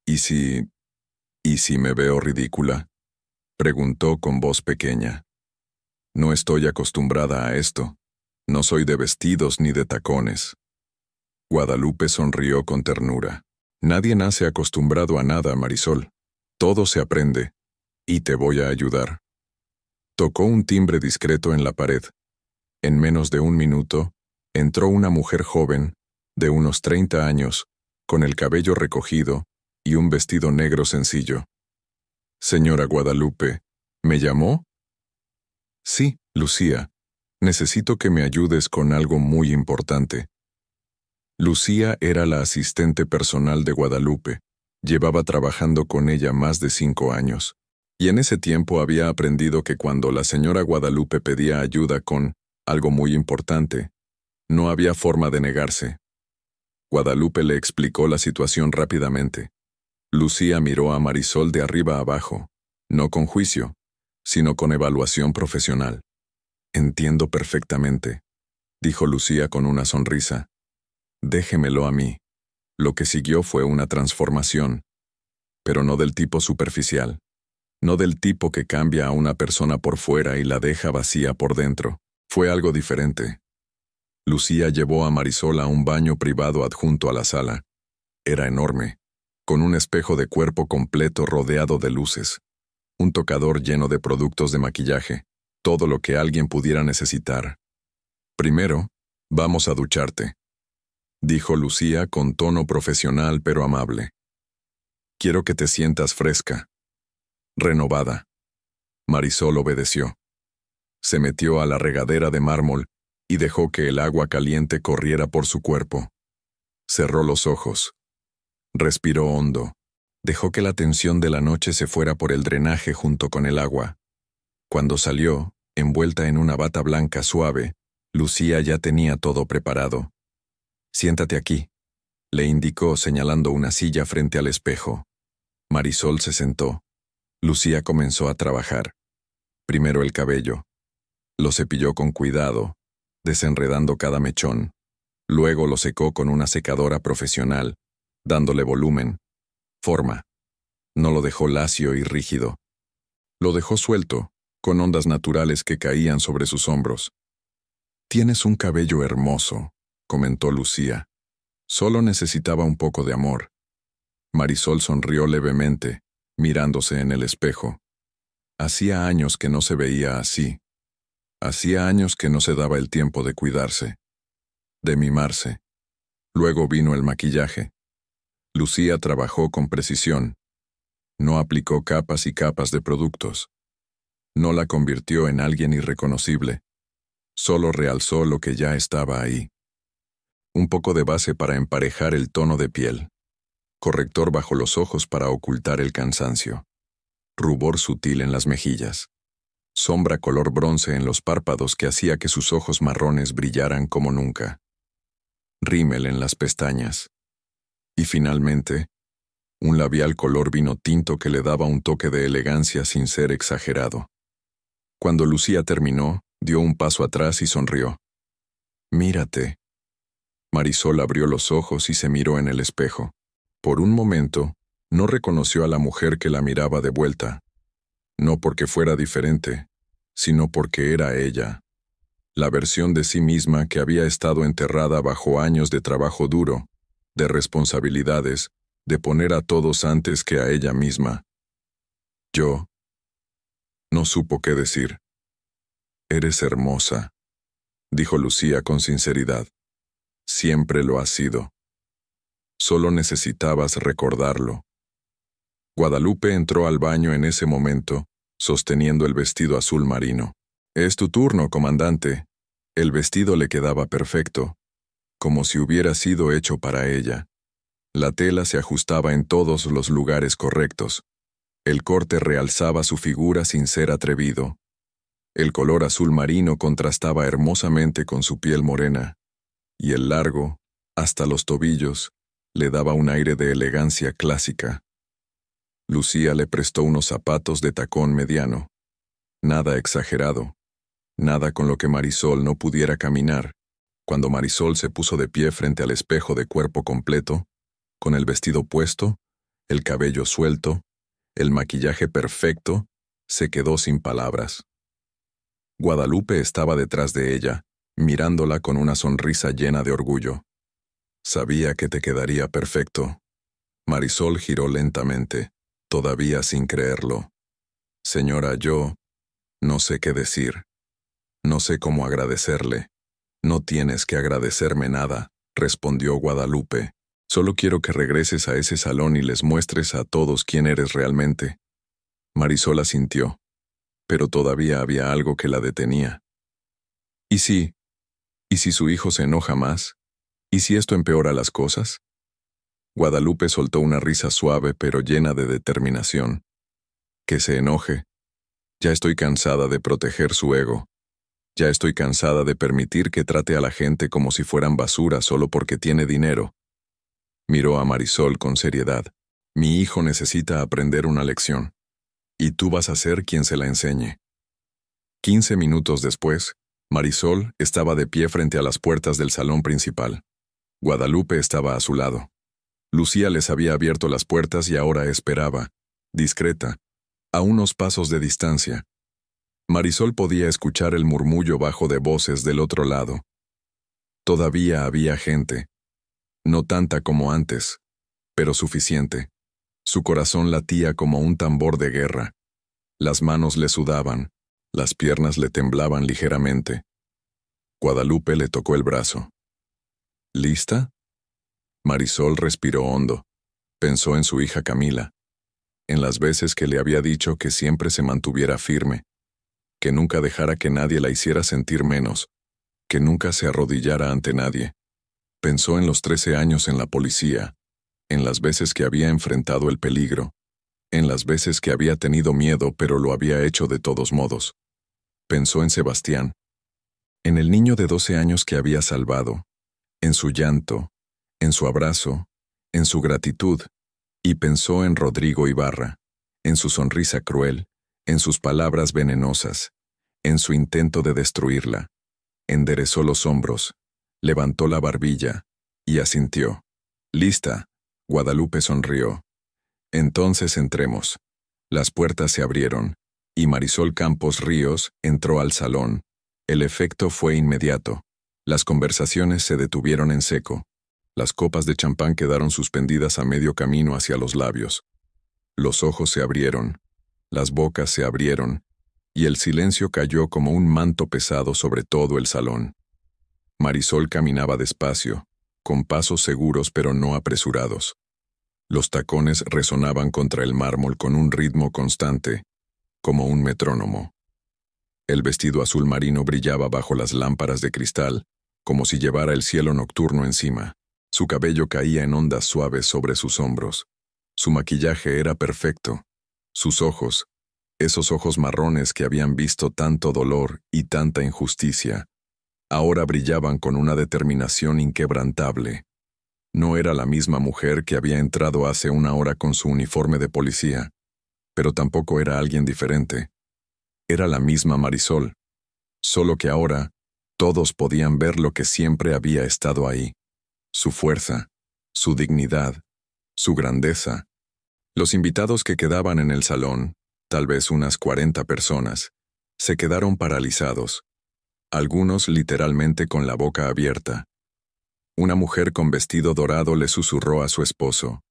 ¿Y si me veo ridícula?, preguntó con voz pequeña. No estoy acostumbrada a esto. No soy de vestidos ni de tacones. Guadalupe sonrió con ternura. Nadie nace acostumbrado a nada, Marisol. Todo se aprende. Y te voy a ayudar. Tocó un timbre discreto en la pared. En menos de un minuto, entró una mujer joven, de unos 30 años, con el cabello recogido y un vestido negro sencillo. Señora Guadalupe, ¿me llamó? Sí, Lucía. Necesito que me ayudes con algo muy importante. Lucía era la asistente personal de Guadalupe. Llevaba trabajando con ella más de 5 años. Y en ese tiempo había aprendido que cuando la señora Guadalupe pedía ayuda con algo muy importante, no había forma de negarse. Guadalupe le explicó la situación rápidamente. Lucía miró a Marisol de arriba a abajo, no con juicio, sino con evaluación profesional. Entiendo perfectamente, dijo Lucía con una sonrisa. Déjemelo a mí. Lo que siguió fue una transformación, pero no del tipo superficial, no del tipo que cambia a una persona por fuera y la deja vacía por dentro. Fue algo diferente. Lucía llevó a Marisol a un baño privado adjunto a la sala. Era enorme, con un espejo de cuerpo completo rodeado de luces, un tocador lleno de productos de maquillaje, todo lo que alguien pudiera necesitar. Primero, vamos a ducharte, dijo Lucía con tono profesional pero amable. Quiero que te sientas fresca, renovada. Marisol obedeció. Se metió a la regadera de mármol y dejó que el agua caliente corriera por su cuerpo. Cerró los ojos. Respiró hondo. Dejó que la tensión de la noche se fuera por el drenaje junto con el agua. Cuando salió, envuelta en una bata blanca suave, Lucía ya tenía todo preparado. Siéntate aquí, le indicó señalando una silla frente al espejo. Marisol se sentó. Lucía comenzó a trabajar. Primero el cabello. Lo cepilló con cuidado, desenredando cada mechón. Luego lo secó con una secadora profesional, dándole volumen, forma. No lo dejó lacio y rígido. Lo dejó suelto, con ondas naturales que caían sobre sus hombros. Tienes un cabello hermoso, comentó Lucía. Solo necesitaba un poco de amor. Marisol sonrió levemente, mirándose en el espejo. Hacía años que no se veía así. Hacía años que no se daba el tiempo de cuidarse, de mimarse. Luego vino el maquillaje. Lucía trabajó con precisión. No aplicó capas y capas de productos. No la convirtió en alguien irreconocible. Solo realzó lo que ya estaba ahí. Un poco de base para emparejar el tono de piel. Corrector bajo los ojos para ocultar el cansancio. Rubor sutil en las mejillas. Sombra color bronce en los párpados que hacía que sus ojos marrones brillaran como nunca. Rímel en las pestañas. Y finalmente, un labial color vino tinto que le daba un toque de elegancia sin ser exagerado. Cuando Lucía terminó, dio un paso atrás y sonrió. «Mírate». Marisol abrió los ojos y se miró en el espejo. Por un momento, no reconoció a la mujer que la miraba de vuelta. No porque fuera diferente, sino porque era ella. La versión de sí misma que había estado enterrada bajo años de trabajo duro, de responsabilidades, de poner a todos antes que a ella misma. Yo. No supo qué decir. «Eres hermosa», dijo Lucía con sinceridad. «Siempre lo has sido. Solo necesitabas recordarlo». Guadalupe entró al baño en ese momento, sosteniendo el vestido azul marino. «Es tu turno, comandante». El vestido le quedaba perfecto, como si hubiera sido hecho para ella. La tela se ajustaba en todos los lugares correctos. El corte realzaba su figura sin ser atrevido. El color azul marino contrastaba hermosamente con su piel morena, y el largo, hasta los tobillos, le daba un aire de elegancia clásica. Lucía le prestó unos zapatos de tacón mediano. Nada exagerado, nada con lo que Marisol no pudiera caminar. Cuando Marisol se puso de pie frente al espejo de cuerpo completo, con el vestido puesto, el cabello suelto, el maquillaje perfecto, se quedó sin palabras. Guadalupe estaba detrás de ella, mirándola con una sonrisa llena de orgullo. «Sabía que te quedaría perfecto». Marisol giró lentamente, todavía sin creerlo. «Señora, yo no sé qué decir. No sé cómo agradecerle». «No tienes que agradecerme nada», respondió Guadalupe. «Solo quiero que regreses a ese salón y les muestres a todos quién eres realmente». Marisol asintió, pero todavía había algo que la detenía. ¿Y si su hijo se enoja más? ¿Y si esto empeora las cosas? Guadalupe soltó una risa suave pero llena de determinación. «Que se enoje. Ya estoy cansada de proteger su ego. Ya estoy cansada de permitir que trate a la gente como si fueran basura solo porque tiene dinero». Miró a Marisol con seriedad. «Mi hijo necesita aprender una lección. Y tú vas a ser quien se la enseñe». 15 minutos después, Marisol estaba de pie frente a las puertas del salón principal. Guadalupe estaba a su lado. Lucía les había abierto las puertas y ahora esperaba, discreta, a unos pasos de distancia. Marisol podía escuchar el murmullo bajo de voces del otro lado. Todavía había gente. No tanta como antes, pero suficiente. Su corazón latía como un tambor de guerra. Las manos le sudaban, las piernas le temblaban ligeramente. Guadalupe le tocó el brazo. «¿Lista?» Marisol respiró hondo. Pensó en su hija Camila, en las veces que le había dicho que siempre se mantuviera firme, que nunca dejara que nadie la hiciera sentir menos, que nunca se arrodillara ante nadie. Pensó en los 13 años en la policía, en las veces que había enfrentado el peligro, en las veces que había tenido miedo pero lo había hecho de todos modos. Pensó en Sebastián, en el niño de 12 años que había salvado, en su llanto, en su abrazo, en su gratitud, y pensó en Rodrigo Ibarra, en su sonrisa cruel, en sus palabras venenosas, en su intento de destruirla. Enderezó los hombros, levantó la barbilla y asintió. «Lista». Guadalupe sonrió. «Entonces entremos». Las puertas se abrieron, y Marisol Campos Ríos entró al salón, El efecto fue inmediato. Las conversaciones se detuvieron en seco. Las copas de champán quedaron suspendidas a medio camino hacia los labios. Los ojos se abrieron, las bocas se abrieron, y el silencio cayó como un manto pesado sobre todo el salón. Marisol caminaba despacio, con pasos seguros pero no apresurados. Los tacones resonaban contra el mármol con un ritmo constante, como un metrónomo. El vestido azul marino brillaba bajo las lámparas de cristal, como si llevara el cielo nocturno encima. Su cabello caía en ondas suaves sobre sus hombros. Su maquillaje era perfecto. Sus ojos, esos ojos marrones que habían visto tanto dolor y tanta injusticia, ahora brillaban con una determinación inquebrantable. No era la misma mujer que había entrado hace una hora con su uniforme de policía, pero tampoco era alguien diferente. Era la misma Marisol, solo que ahora todos podían ver lo que siempre había estado ahí: su fuerza, su dignidad, su grandeza. Los invitados que quedaban en el salón, tal vez unas 40 personas, se quedaron paralizados, algunos literalmente con la boca abierta. Una mujer con vestido dorado le susurró a su esposo: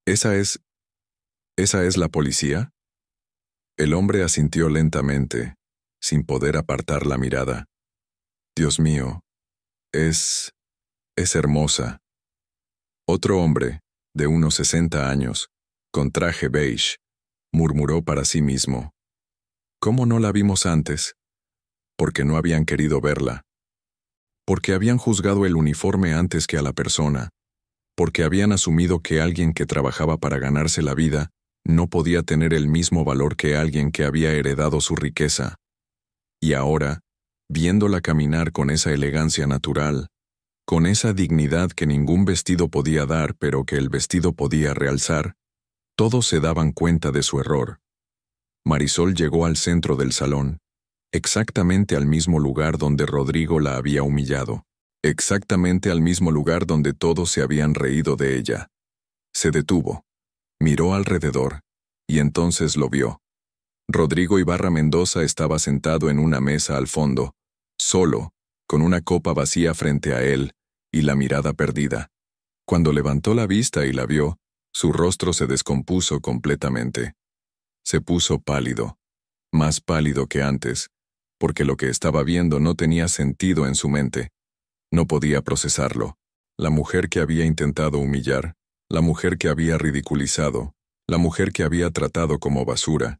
¿Esa es la policía? El hombre asintió lentamente, sin poder apartar la mirada. Dios mío, es hermosa. Otro hombre, de unos 60 años, con traje beige, murmuró para sí mismo: ¿Cómo no la vimos antes? Porque no habían querido verla. Porque habían juzgado el uniforme antes que a la persona. Porque habían asumido que alguien que trabajaba para ganarse la vida no podía tener el mismo valor que alguien que había heredado su riqueza. Y ahora, viéndola caminar con esa elegancia natural, con esa dignidad que ningún vestido podía dar pero que el vestido podía realzar, todos se daban cuenta de su error. Marisol llegó al centro del salón, exactamente al mismo lugar donde Rodrigo la había humillado, exactamente al mismo lugar donde todos se habían reído de ella. Se detuvo, miró alrededor, y entonces lo vio. Rodrigo Ibarra Mendoza estaba sentado en una mesa al fondo, solo, con una copa vacía frente a él, y la mirada perdida. Cuando levantó la vista y la vio, su rostro se descompuso completamente. Se puso pálido, más pálido que antes, porque lo que estaba viendo no tenía sentido en su mente. No podía procesarlo. La mujer que había intentado humillar, la mujer que había ridiculizado, la mujer que había tratado como basura,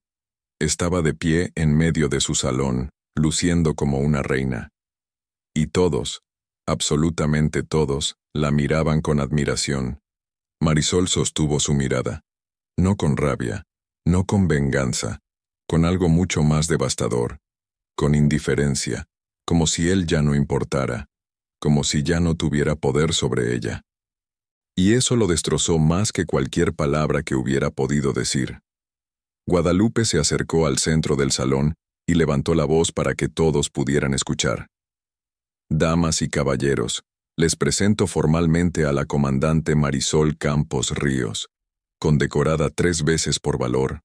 estaba de pie en medio de su salón, luciendo como una reina. Y todos, absolutamente todos, la miraban con admiración. Marisol sostuvo su mirada, no con rabia, no con venganza, con algo mucho más devastador, con indiferencia, como si él ya no importara, como si ya no tuviera poder sobre ella. Y eso lo destrozó más que cualquier palabra que hubiera podido decir. Guadalupe se acercó al centro del salón y levantó la voz para que todos pudieran escuchar. Damas y caballeros, les presento formalmente a la comandante Marisol Campos Ríos, condecorada 3 veces por valor,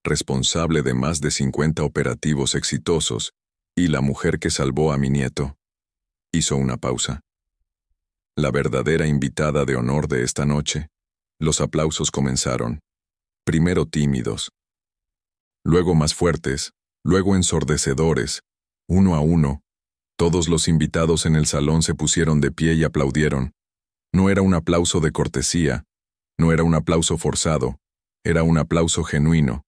responsable de más de 50 operativos exitosos, y la mujer que salvó a mi nieto. Hizo una pausa. La verdadera invitada de honor de esta noche. Los aplausos comenzaron. Primero tímidos, luego más fuertes, luego ensordecedores. Uno a uno, todos los invitados en el salón se pusieron de pie y aplaudieron. No era un aplauso de cortesía, no era un aplauso forzado, era un aplauso genuino,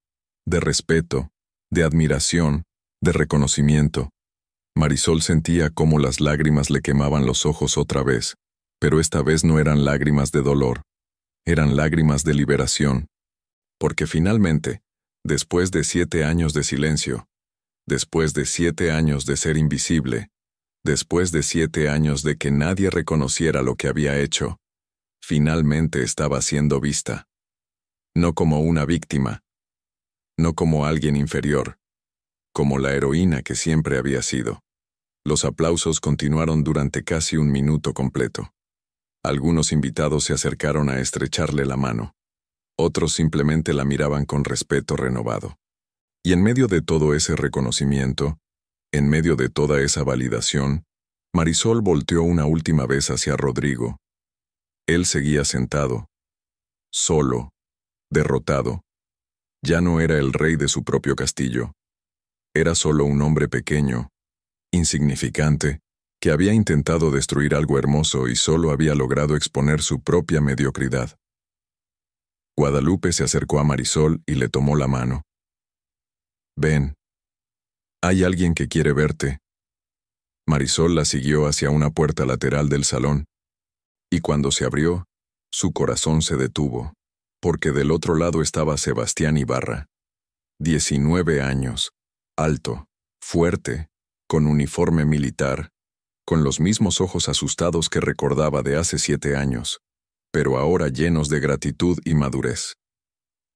de respeto, de admiración, de reconocimiento. Marisol sentía cómo las lágrimas le quemaban los ojos otra vez, pero esta vez no eran lágrimas de dolor, eran lágrimas de liberación. Porque finalmente, después de 7 años de silencio, después de 7 años de ser invisible, después de 7 años de que nadie reconociera lo que había hecho, finalmente estaba siendo vista. No como una víctima, no como alguien inferior, como la heroína que siempre había sido. Los aplausos continuaron durante casi 1 minuto completo. Algunos invitados se acercaron a estrecharle la mano. Otros simplemente la miraban con respeto renovado. Y en medio de todo ese reconocimiento, En medio de toda esa validación, Marisol volteó una última vez hacia Rodrigo. Él seguía sentado, solo, derrotado. Ya no era el rey de su propio castillo. Era solo un hombre pequeño, insignificante, que había intentado destruir algo hermoso y solo había logrado exponer su propia mediocridad. Guadalupe se acercó a Marisol y le tomó la mano. «Ven. Hay alguien que quiere verte». Marisol la siguió hacia una puerta lateral del salón, y cuando se abrió, su corazón se detuvo, porque del otro lado estaba Sebastián Ibarra. 19 años, alto, fuerte, con uniforme militar, con los mismos ojos asustados que recordaba de hace 7 años, pero ahora llenos de gratitud y madurez.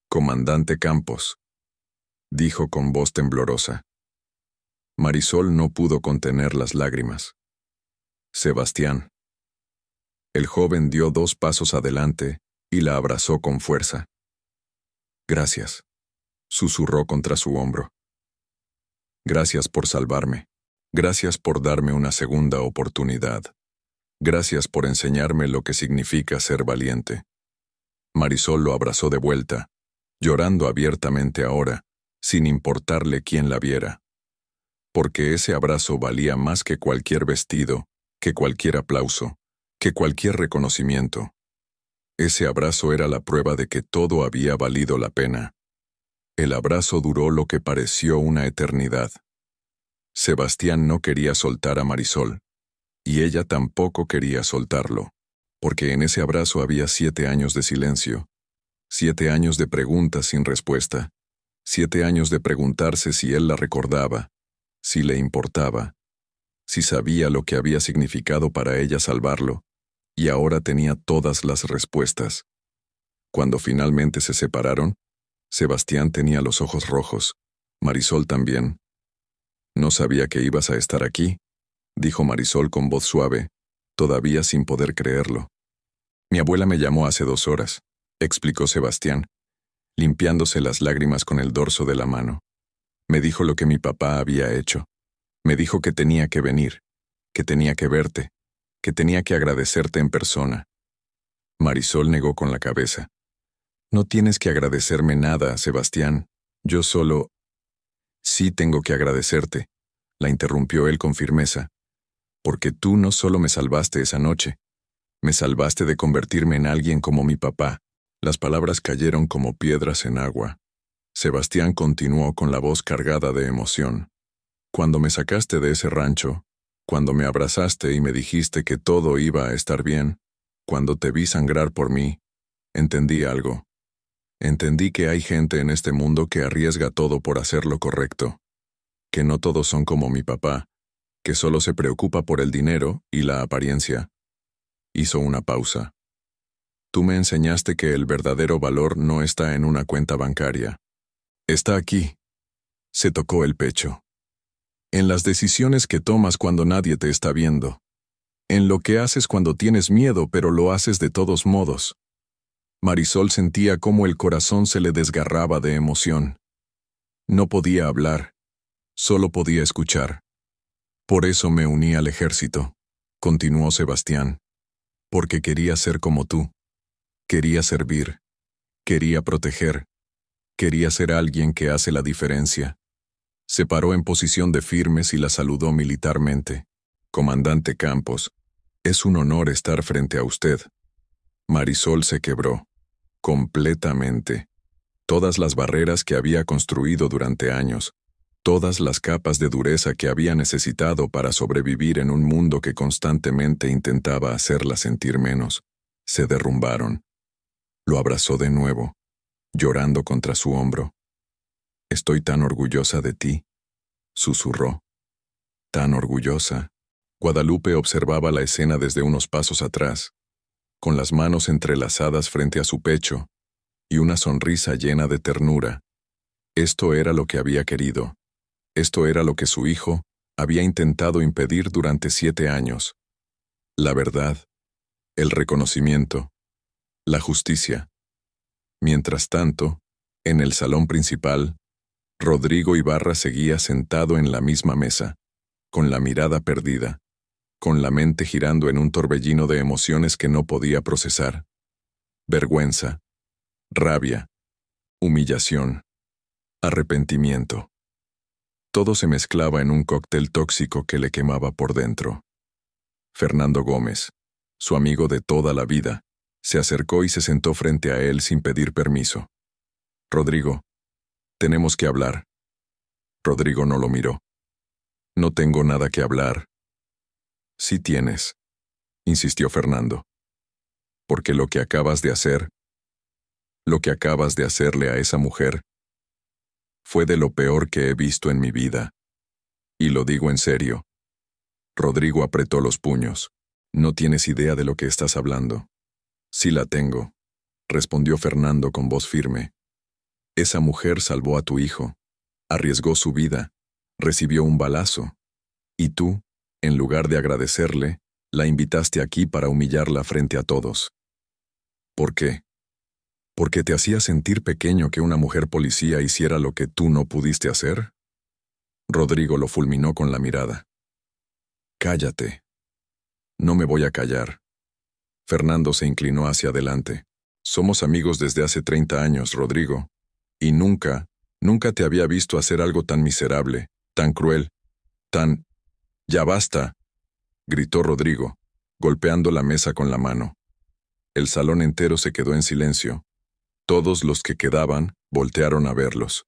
«Comandante Campos», dijo con voz temblorosa. Marisol no pudo contener las lágrimas. «Sebastián». El joven dio 2 pasos adelante y la abrazó con fuerza. «Gracias», susurró contra su hombro. «Gracias por salvarme. Gracias por darme una segunda oportunidad. Gracias por enseñarme lo que significa ser valiente». Marisol lo abrazó de vuelta, llorando abiertamente ahora, sin importarle quién la viera. Porque ese abrazo valía más que cualquier vestido, que cualquier aplauso, que cualquier reconocimiento. Ese abrazo era la prueba de que todo había valido la pena. El abrazo duró lo que pareció una eternidad. Sebastián no quería soltar a Marisol, y ella tampoco quería soltarlo, porque en ese abrazo había 7 años de silencio, 7 años de preguntas sin respuesta, 7 años de preguntarse si él la recordaba, si le importaba, si sabía lo que había significado para ella salvarlo, y ahora tenía todas las respuestas. Cuando finalmente se separaron, Sebastián tenía los ojos rojos, Marisol también. «No sabía que ibas a estar aquí», dijo Marisol con voz suave, todavía sin poder creerlo. «Mi abuela me llamó hace 2 horas», explicó Sebastián, limpiándose las lágrimas con el dorso de la mano. «Me dijo lo que mi papá había hecho. Me dijo que tenía que venir, que tenía que verte, que tenía que agradecerte en persona». Marisol negó con la cabeza. «No tienes que agradecerme nada, Sebastián. Yo solo...» «Sí tengo que agradecerte», la interrumpió él con firmeza, «porque tú no solo me salvaste esa noche, me salvaste de convertirme en alguien como mi papá». Las palabras cayeron como piedras en agua. Sebastián continuó con la voz cargada de emoción. «Cuando me sacaste de ese rancho, cuando me abrazaste y me dijiste que todo iba a estar bien, cuando te vi sangrar por mí, entendí algo. Entendí que hay gente en este mundo que arriesga todo por hacer lo correcto, que no todos son como mi papá, que solo se preocupa por el dinero y la apariencia». Hizo una pausa. «Tú me enseñaste que el verdadero valor no está en una cuenta bancaria. Está aquí». Se tocó el pecho. «En las decisiones que tomas cuando nadie te está viendo. En lo que haces cuando tienes miedo pero lo haces de todos modos». Marisol sentía cómo el corazón se le desgarraba de emoción. No podía hablar, solo podía escuchar. «Por eso me uní al ejército», continuó Sebastián. «Porque quería ser como tú. Quería servir. Quería proteger. Quería ser alguien que hace la diferencia». Se paró en posición de firmes y la saludó militarmente. «Comandante Campos, es un honor estar frente a usted». Marisol se quebró. Completamente. Todas las barreras que había construido durante años, todas las capas de dureza que había necesitado para sobrevivir en un mundo que constantemente intentaba hacerla sentir menos, se derrumbaron. Lo abrazó de nuevo, llorando contra su hombro. «Estoy tan orgullosa de ti», susurró. «Tan orgullosa». Guadalupe observaba la escena desde unos pasos atrás, con las manos entrelazadas frente a su pecho y una sonrisa llena de ternura. Esto era lo que había querido. Esto era lo que su hijo había intentado impedir durante 7 años. La verdad, el reconocimiento, la justicia. Mientras tanto, en el salón principal, Rodrigo Ibarra seguía sentado en la misma mesa, con la mirada perdida, con la mente girando en un torbellino de emociones que no podía procesar. Vergüenza, rabia, humillación, arrepentimiento. Todo se mezclaba en un cóctel tóxico que le quemaba por dentro. Fernando Gómez, su amigo de toda la vida, se acercó y se sentó frente a él sin pedir permiso. «Rodrigo, tenemos que hablar». Rodrigo no lo miró. «No tengo nada que hablar». «Sí tienes», insistió Fernando. «Porque lo que acabas de hacerle a esa mujer, fue de lo peor que he visto en mi vida. Y lo digo en serio». Rodrigo apretó los puños. «No tienes idea de lo que estás hablando». «Sí la tengo», respondió Fernando con voz firme. «Esa mujer salvó a tu hijo, arriesgó su vida, recibió un balazo. Y tú, en lugar de agradecerle, la invitaste aquí para humillarla frente a todos. ¿Por qué? ¿Porque te hacía sentir pequeño que una mujer policía hiciera lo que tú no pudiste hacer?» Rodrigo lo fulminó con la mirada. «Cállate». «No me voy a callar». Fernando se inclinó hacia adelante. «Somos amigos desde hace 30 años, Rodrigo. Y nunca te había visto hacer algo tan miserable, tan cruel, tan... ¡Ya basta!», gritó Rodrigo, golpeando la mesa con la mano. El salón entero se quedó en silencio. Todos los que quedaban voltearon a verlos.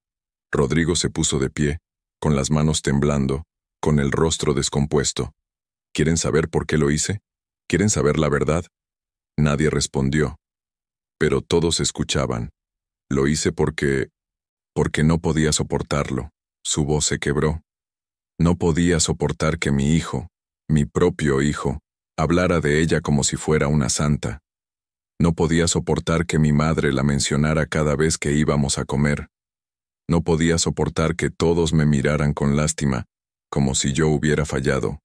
Rodrigo se puso de pie, con las manos temblando, con el rostro descompuesto. «¿Quieren saber por qué lo hice? ¿Quieren saber la verdad?» Nadie respondió. Pero todos escuchaban. «Lo hice porque no podía soportarlo». Su voz se quebró. «No podía soportar que mi hijo, mi propio hijo, hablara de ella como si fuera una santa. No podía soportar que mi madre la mencionara cada vez que íbamos a comer. No podía soportar que todos me miraran con lástima, como si yo hubiera fallado».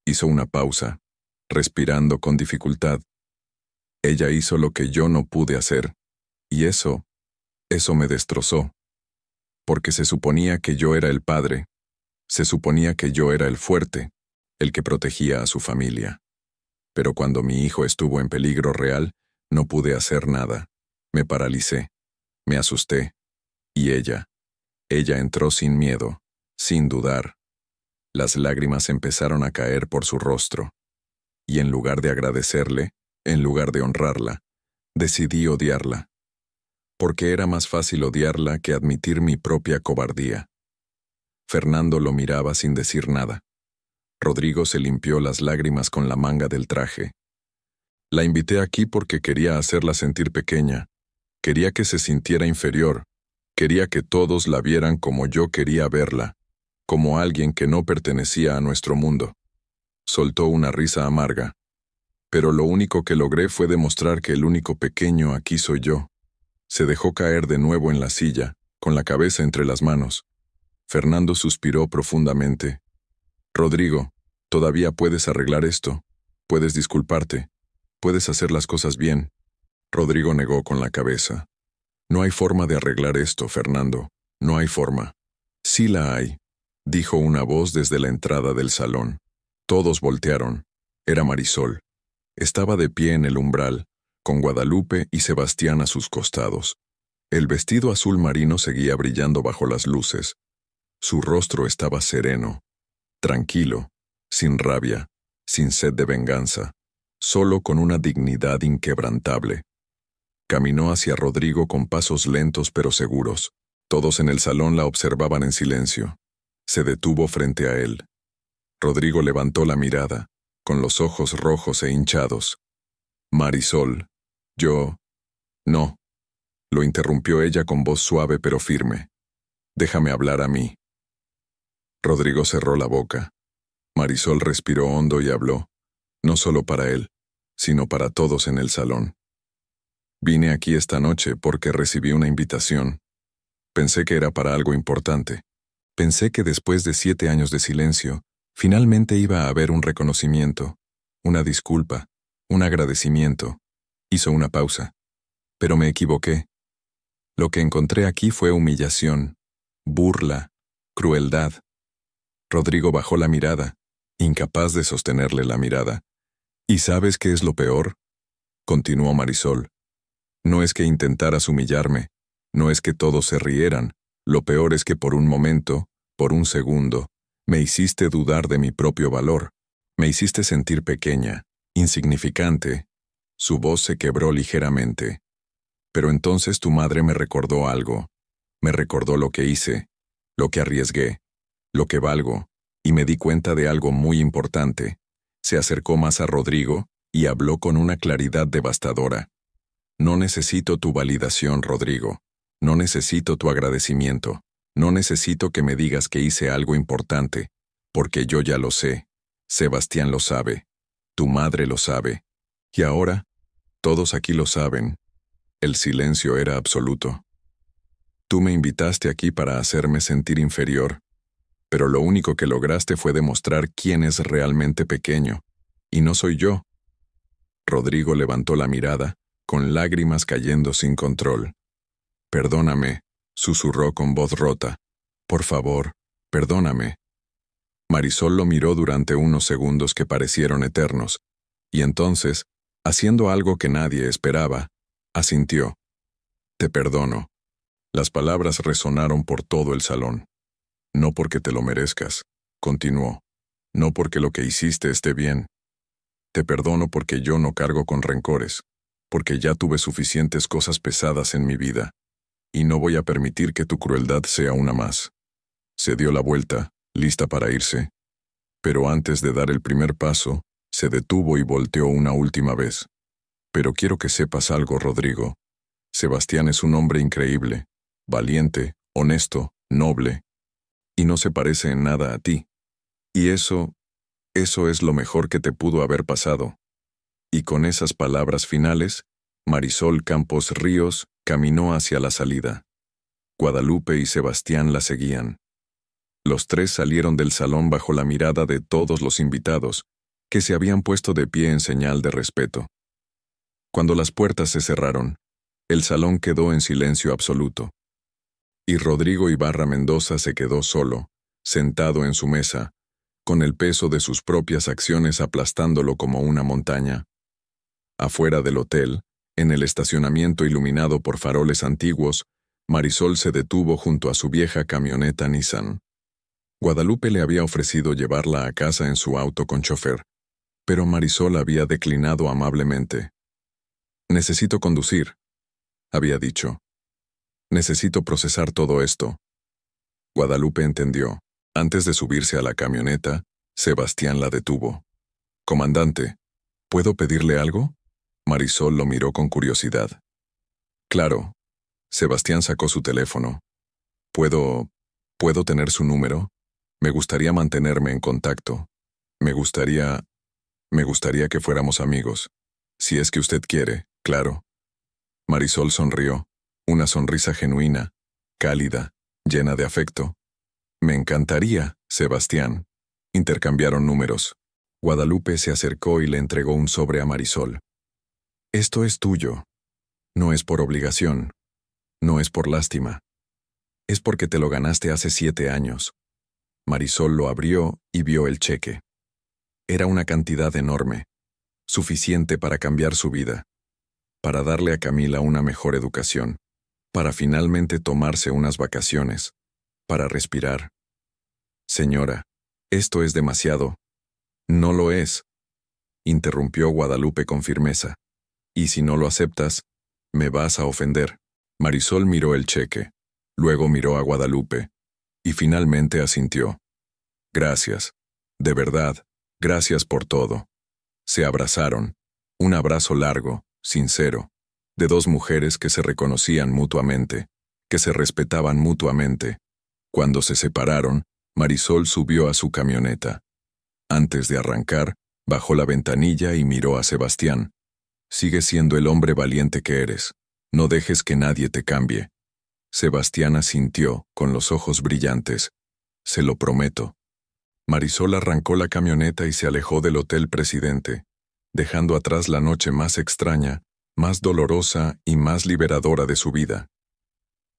Hizo una pausa, respirando con dificultad. «Ella hizo lo que yo no pude hacer, y eso me destrozó. Porque se suponía que yo era el padre, se suponía que yo era el fuerte, el que protegía a su familia. Pero cuando mi hijo estuvo en peligro real, no pude hacer nada. Me paralicé, me asusté. Y ella entró sin miedo, sin dudar». Las lágrimas empezaron a caer por su rostro. Y en lugar de agradecerle, en lugar de honrarla, decidí odiarla. Porque era más fácil odiarla que admitir mi propia cobardía. Fernando lo miraba sin decir nada. Rodrigo se limpió las lágrimas con la manga del traje. «La invité aquí porque quería hacerla sentir pequeña. Quería que se sintiera inferior. Quería que todos la vieran como yo quería verla, como alguien que no pertenecía a nuestro mundo». Soltó una risa amarga. «Pero lo único que logré fue demostrar que el único pequeño aquí soy yo». Se dejó caer de nuevo en la silla, con la cabeza entre las manos. Fernando suspiró profundamente. «Rodrigo, todavía puedes arreglar esto. Puedes disculparte. Puedes hacer las cosas bien». Rodrigo negó con la cabeza. «No hay forma de arreglar esto, Fernando. No hay forma». «Sí la hay», dijo una voz desde la entrada del salón. Todos voltearon. Era Marisol. Estaba de pie en el umbral, con Guadalupe y Sebastián a sus costados. El vestido azul marino seguía brillando bajo las luces. Su rostro estaba sereno, tranquilo, sin rabia, sin sed de venganza, solo con una dignidad inquebrantable. Caminó hacia Rodrigo con pasos lentos pero seguros. Todos en el salón la observaban en silencio. Se detuvo frente a él. Rodrigo levantó la mirada, con los ojos rojos e hinchados. «Marisol, yo... no», lo interrumpió ella con voz suave pero firme. «Déjame hablar a mí». Rodrigo cerró la boca. Marisol respiró hondo y habló, no solo para él, sino para todos en el salón. «Vine aquí esta noche porque recibí una invitación. Pensé que era para algo importante. Pensé que después de 7 años de silencio, finalmente iba a haber un reconocimiento, una disculpa, un agradecimiento». Hizo una pausa. «Pero me equivoqué. Lo que encontré aquí fue humillación, burla, crueldad. Rodrigo bajó la mirada, incapaz de sostenerle la mirada. ¿Y sabes qué es lo peor? Continuó Marisol. No es que intentaras humillarme, no es que todos se rieran, lo peor es que por un momento, por un segundo, me hiciste dudar de mi propio valor, me hiciste sentir pequeña, insignificante. Su voz se quebró ligeramente. Pero entonces tu madre me recordó algo, me recordó lo que hice, lo que arriesgué, lo que valgo, y me di cuenta de algo muy importante. Se acercó más a Rodrigo y habló con una claridad devastadora. No necesito tu validación, Rodrigo. No necesito tu agradecimiento. No necesito que me digas que hice algo importante, porque yo ya lo sé. Sebastián lo sabe. Tu madre lo sabe. Y ahora, todos aquí lo saben. El silencio era absoluto. Tú me invitaste aquí para hacerme sentir inferior, pero lo único que lograste fue demostrar quién es realmente pequeño, y no soy yo. Rodrigo levantó la mirada, con lágrimas cayendo sin control. Perdóname, susurró con voz rota. Por favor, perdóname. Marisol lo miró durante unos segundos que parecieron eternos, y entonces, haciendo algo que nadie esperaba, asintió. Te perdono. Las palabras resonaron por todo el salón. No porque te lo merezcas, continuó. No porque lo que hiciste esté bien. Te perdono porque yo no cargo con rencores, porque ya tuve suficientes cosas pesadas en mi vida, y no voy a permitir que tu crueldad sea una más. Se dio la vuelta, lista para irse. Pero antes de dar el primer paso, se detuvo y volteó una última vez. Pero quiero que sepas algo, Rodrigo. Sebastián es un hombre increíble, valiente, honesto, noble, y no se parece en nada a ti. Y eso es lo mejor que te pudo haber pasado. Y con esas palabras finales, Marisol Campos Ríos caminó hacia la salida. Guadalupe y Sebastián la seguían. Los tres salieron del salón bajo la mirada de todos los invitados, que se habían puesto de pie en señal de respeto. Cuando las puertas se cerraron, el salón quedó en silencio absoluto. Y Rodrigo Ibarra Mendoza se quedó solo, sentado en su mesa, con el peso de sus propias acciones aplastándolo como una montaña. Afuera del hotel, en el estacionamiento iluminado por faroles antiguos, Marisol se detuvo junto a su vieja camioneta Nissan. Guadalupe le había ofrecido llevarla a casa en su auto con chofer, pero Marisol había declinado amablemente. Necesito conducir, había dicho. Necesito procesar todo esto. Guadalupe entendió. Antes de subirse a la camioneta, Sebastián la detuvo. Comandante, ¿puedo pedirle algo? Marisol lo miró con curiosidad. Claro. Sebastián sacó su teléfono. ¿Puedo tener su número? Me gustaría mantenerme en contacto. Me gustaría que fuéramos amigos. Si es que usted quiere, claro. Marisol sonrió, una sonrisa genuina, cálida, llena de afecto. Me encantaría, Sebastián. Intercambiaron números. Guadalupe se acercó y le entregó un sobre a Marisol. Esto es tuyo. No es por obligación. No es por lástima. Es porque te lo ganaste hace 7 años. Marisol lo abrió y vio el cheque. Era una cantidad enorme, suficiente para cambiar su vida, para darle a Camila una mejor educación, para finalmente tomarse unas vacaciones, para respirar. Señora, esto es demasiado. No lo es, interrumpió Guadalupe con firmeza. Y si no lo aceptas, me vas a ofender. Marisol miró el cheque, luego miró a Guadalupe, y finalmente asintió. Gracias. De verdad, gracias por todo. Se abrazaron, un abrazo largo, sincero, de dos mujeres que se reconocían mutuamente, que se respetaban mutuamente. Cuando se separaron, Marisol subió a su camioneta. Antes de arrancar, bajó la ventanilla y miró a Sebastián. Sigue siendo el hombre valiente que eres. No dejes que nadie te cambie. Sebastián asintió, con los ojos brillantes. Se lo prometo. Marisol arrancó la camioneta y se alejó del Hotel Presidente, dejando atrás la noche más extraña, más dolorosa y más liberadora de su vida.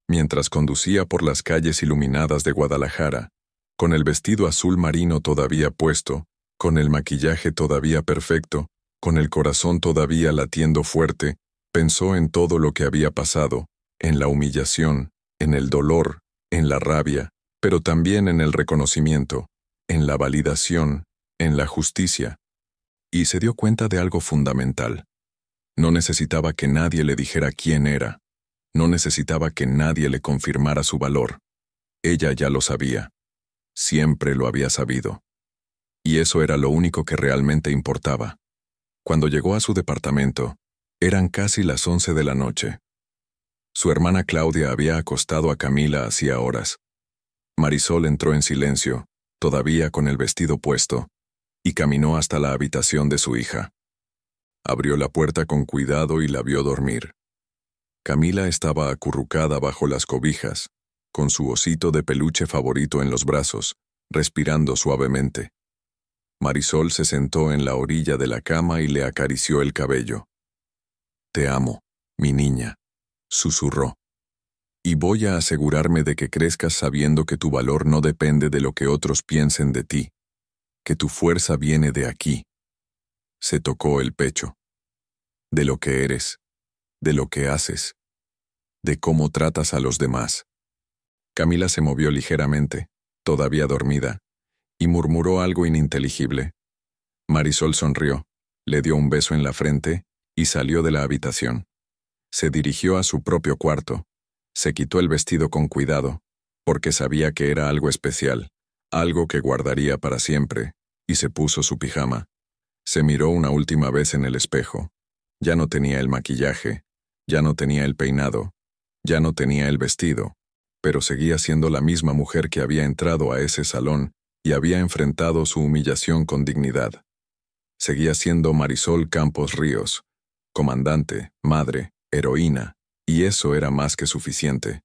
Mientras conducía por las calles iluminadas de Guadalajara, Con el vestido azul marino todavía puesto, con el maquillaje todavía perfecto, con el corazón todavía latiendo fuerte, pensó en todo lo que había pasado, en la humillación, en el dolor, en la rabia, pero también en el reconocimiento, en la validación, en la justicia. Y se dio cuenta de algo fundamental. No necesitaba que nadie le dijera quién era. No necesitaba que nadie le confirmara su valor. Ella ya lo sabía. Siempre lo había sabido. Y eso era lo único que realmente importaba. Cuando llegó a su departamento, eran casi las 11 de la noche. Su hermana Claudia había acostado a Camila hacía horas. Marisol entró en silencio, todavía con el vestido puesto, y caminó hasta la habitación de su hija. Abrió la puerta con cuidado y la vio dormir. Camila estaba acurrucada bajo las cobijas, con su osito de peluche favorito en los brazos, respirando suavemente. Marisol se sentó en la orilla de la cama y le acarició el cabello. «Te amo, mi niña», susurró. «Y voy a asegurarme de que crezcas sabiendo que tu valor no depende de lo que otros piensen de ti, que tu fuerza viene de aquí». Se tocó el pecho. «De lo que eres, de lo que haces, de cómo tratas a los demás». Camila se movió ligeramente, todavía dormida, y murmuró algo ininteligible. Marisol sonrió, le dio un beso en la frente y salió de la habitación. Se dirigió a su propio cuarto. Se quitó el vestido con cuidado, porque sabía que era algo especial, algo que guardaría para siempre, y se puso su pijama. Se miró una última vez en el espejo. Ya no tenía el maquillaje, ya no tenía el peinado, ya no tenía el vestido, pero seguía siendo la misma mujer que había entrado a ese salón y había enfrentado su humillación con dignidad. Seguía siendo Marisol Campos Ríos, comandante, madre, heroína, y eso era más que suficiente.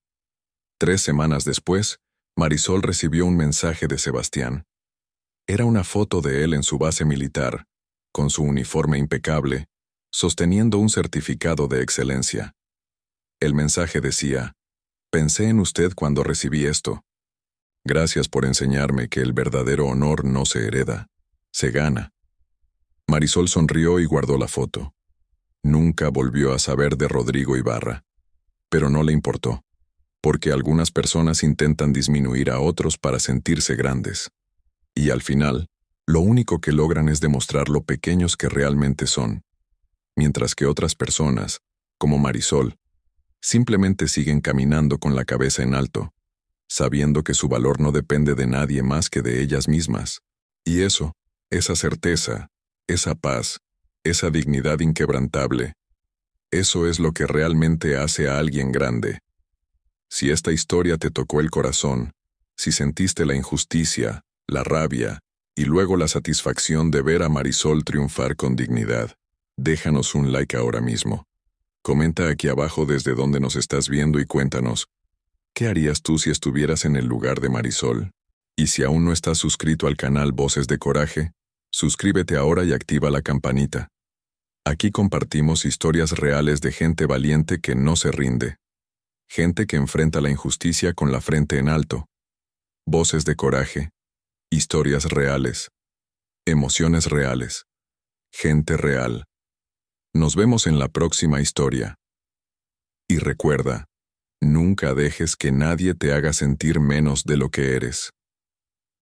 3 semanas después, Marisol recibió un mensaje de Sebastián. Era una foto de él en su base militar, con su uniforme impecable, sosteniendo un certificado de excelencia. El mensaje decía: «Pensé en usted cuando recibí esto. Gracias por enseñarme que el verdadero honor no se hereda, se gana». Marisol sonrió y guardó la foto. Nunca volvió a saber de Rodrigo Ibarra. Pero no le importó, porque algunas personas intentan disminuir a otros para sentirse grandes. Y al final, lo único que logran es demostrar lo pequeños que realmente son, mientras que otras personas, como Marisol, simplemente siguen caminando con la cabeza en alto, sabiendo que su valor no depende de nadie más que de ellas mismas. Y eso, esa certeza, esa paz, esa dignidad inquebrantable, eso es lo que realmente hace a alguien grande. Si esta historia te tocó el corazón, si sentiste la injusticia, la rabia y luego la satisfacción de ver a Marisol triunfar con dignidad, déjanos un like ahora mismo. Comenta aquí abajo desde donde nos estás viendo y cuéntanos, ¿qué harías tú si estuvieras en el lugar de Marisol? Y si aún no estás suscrito al canal Voces de Coraje, suscríbete ahora y activa la campanita. Aquí compartimos historias reales de gente valiente que no se rinde. Gente que enfrenta la injusticia con la frente en alto. Voces de Coraje. Historias reales. Emociones reales. Gente real. Nos vemos en la próxima historia. Y recuerda, nunca dejes que nadie te haga sentir menos de lo que eres.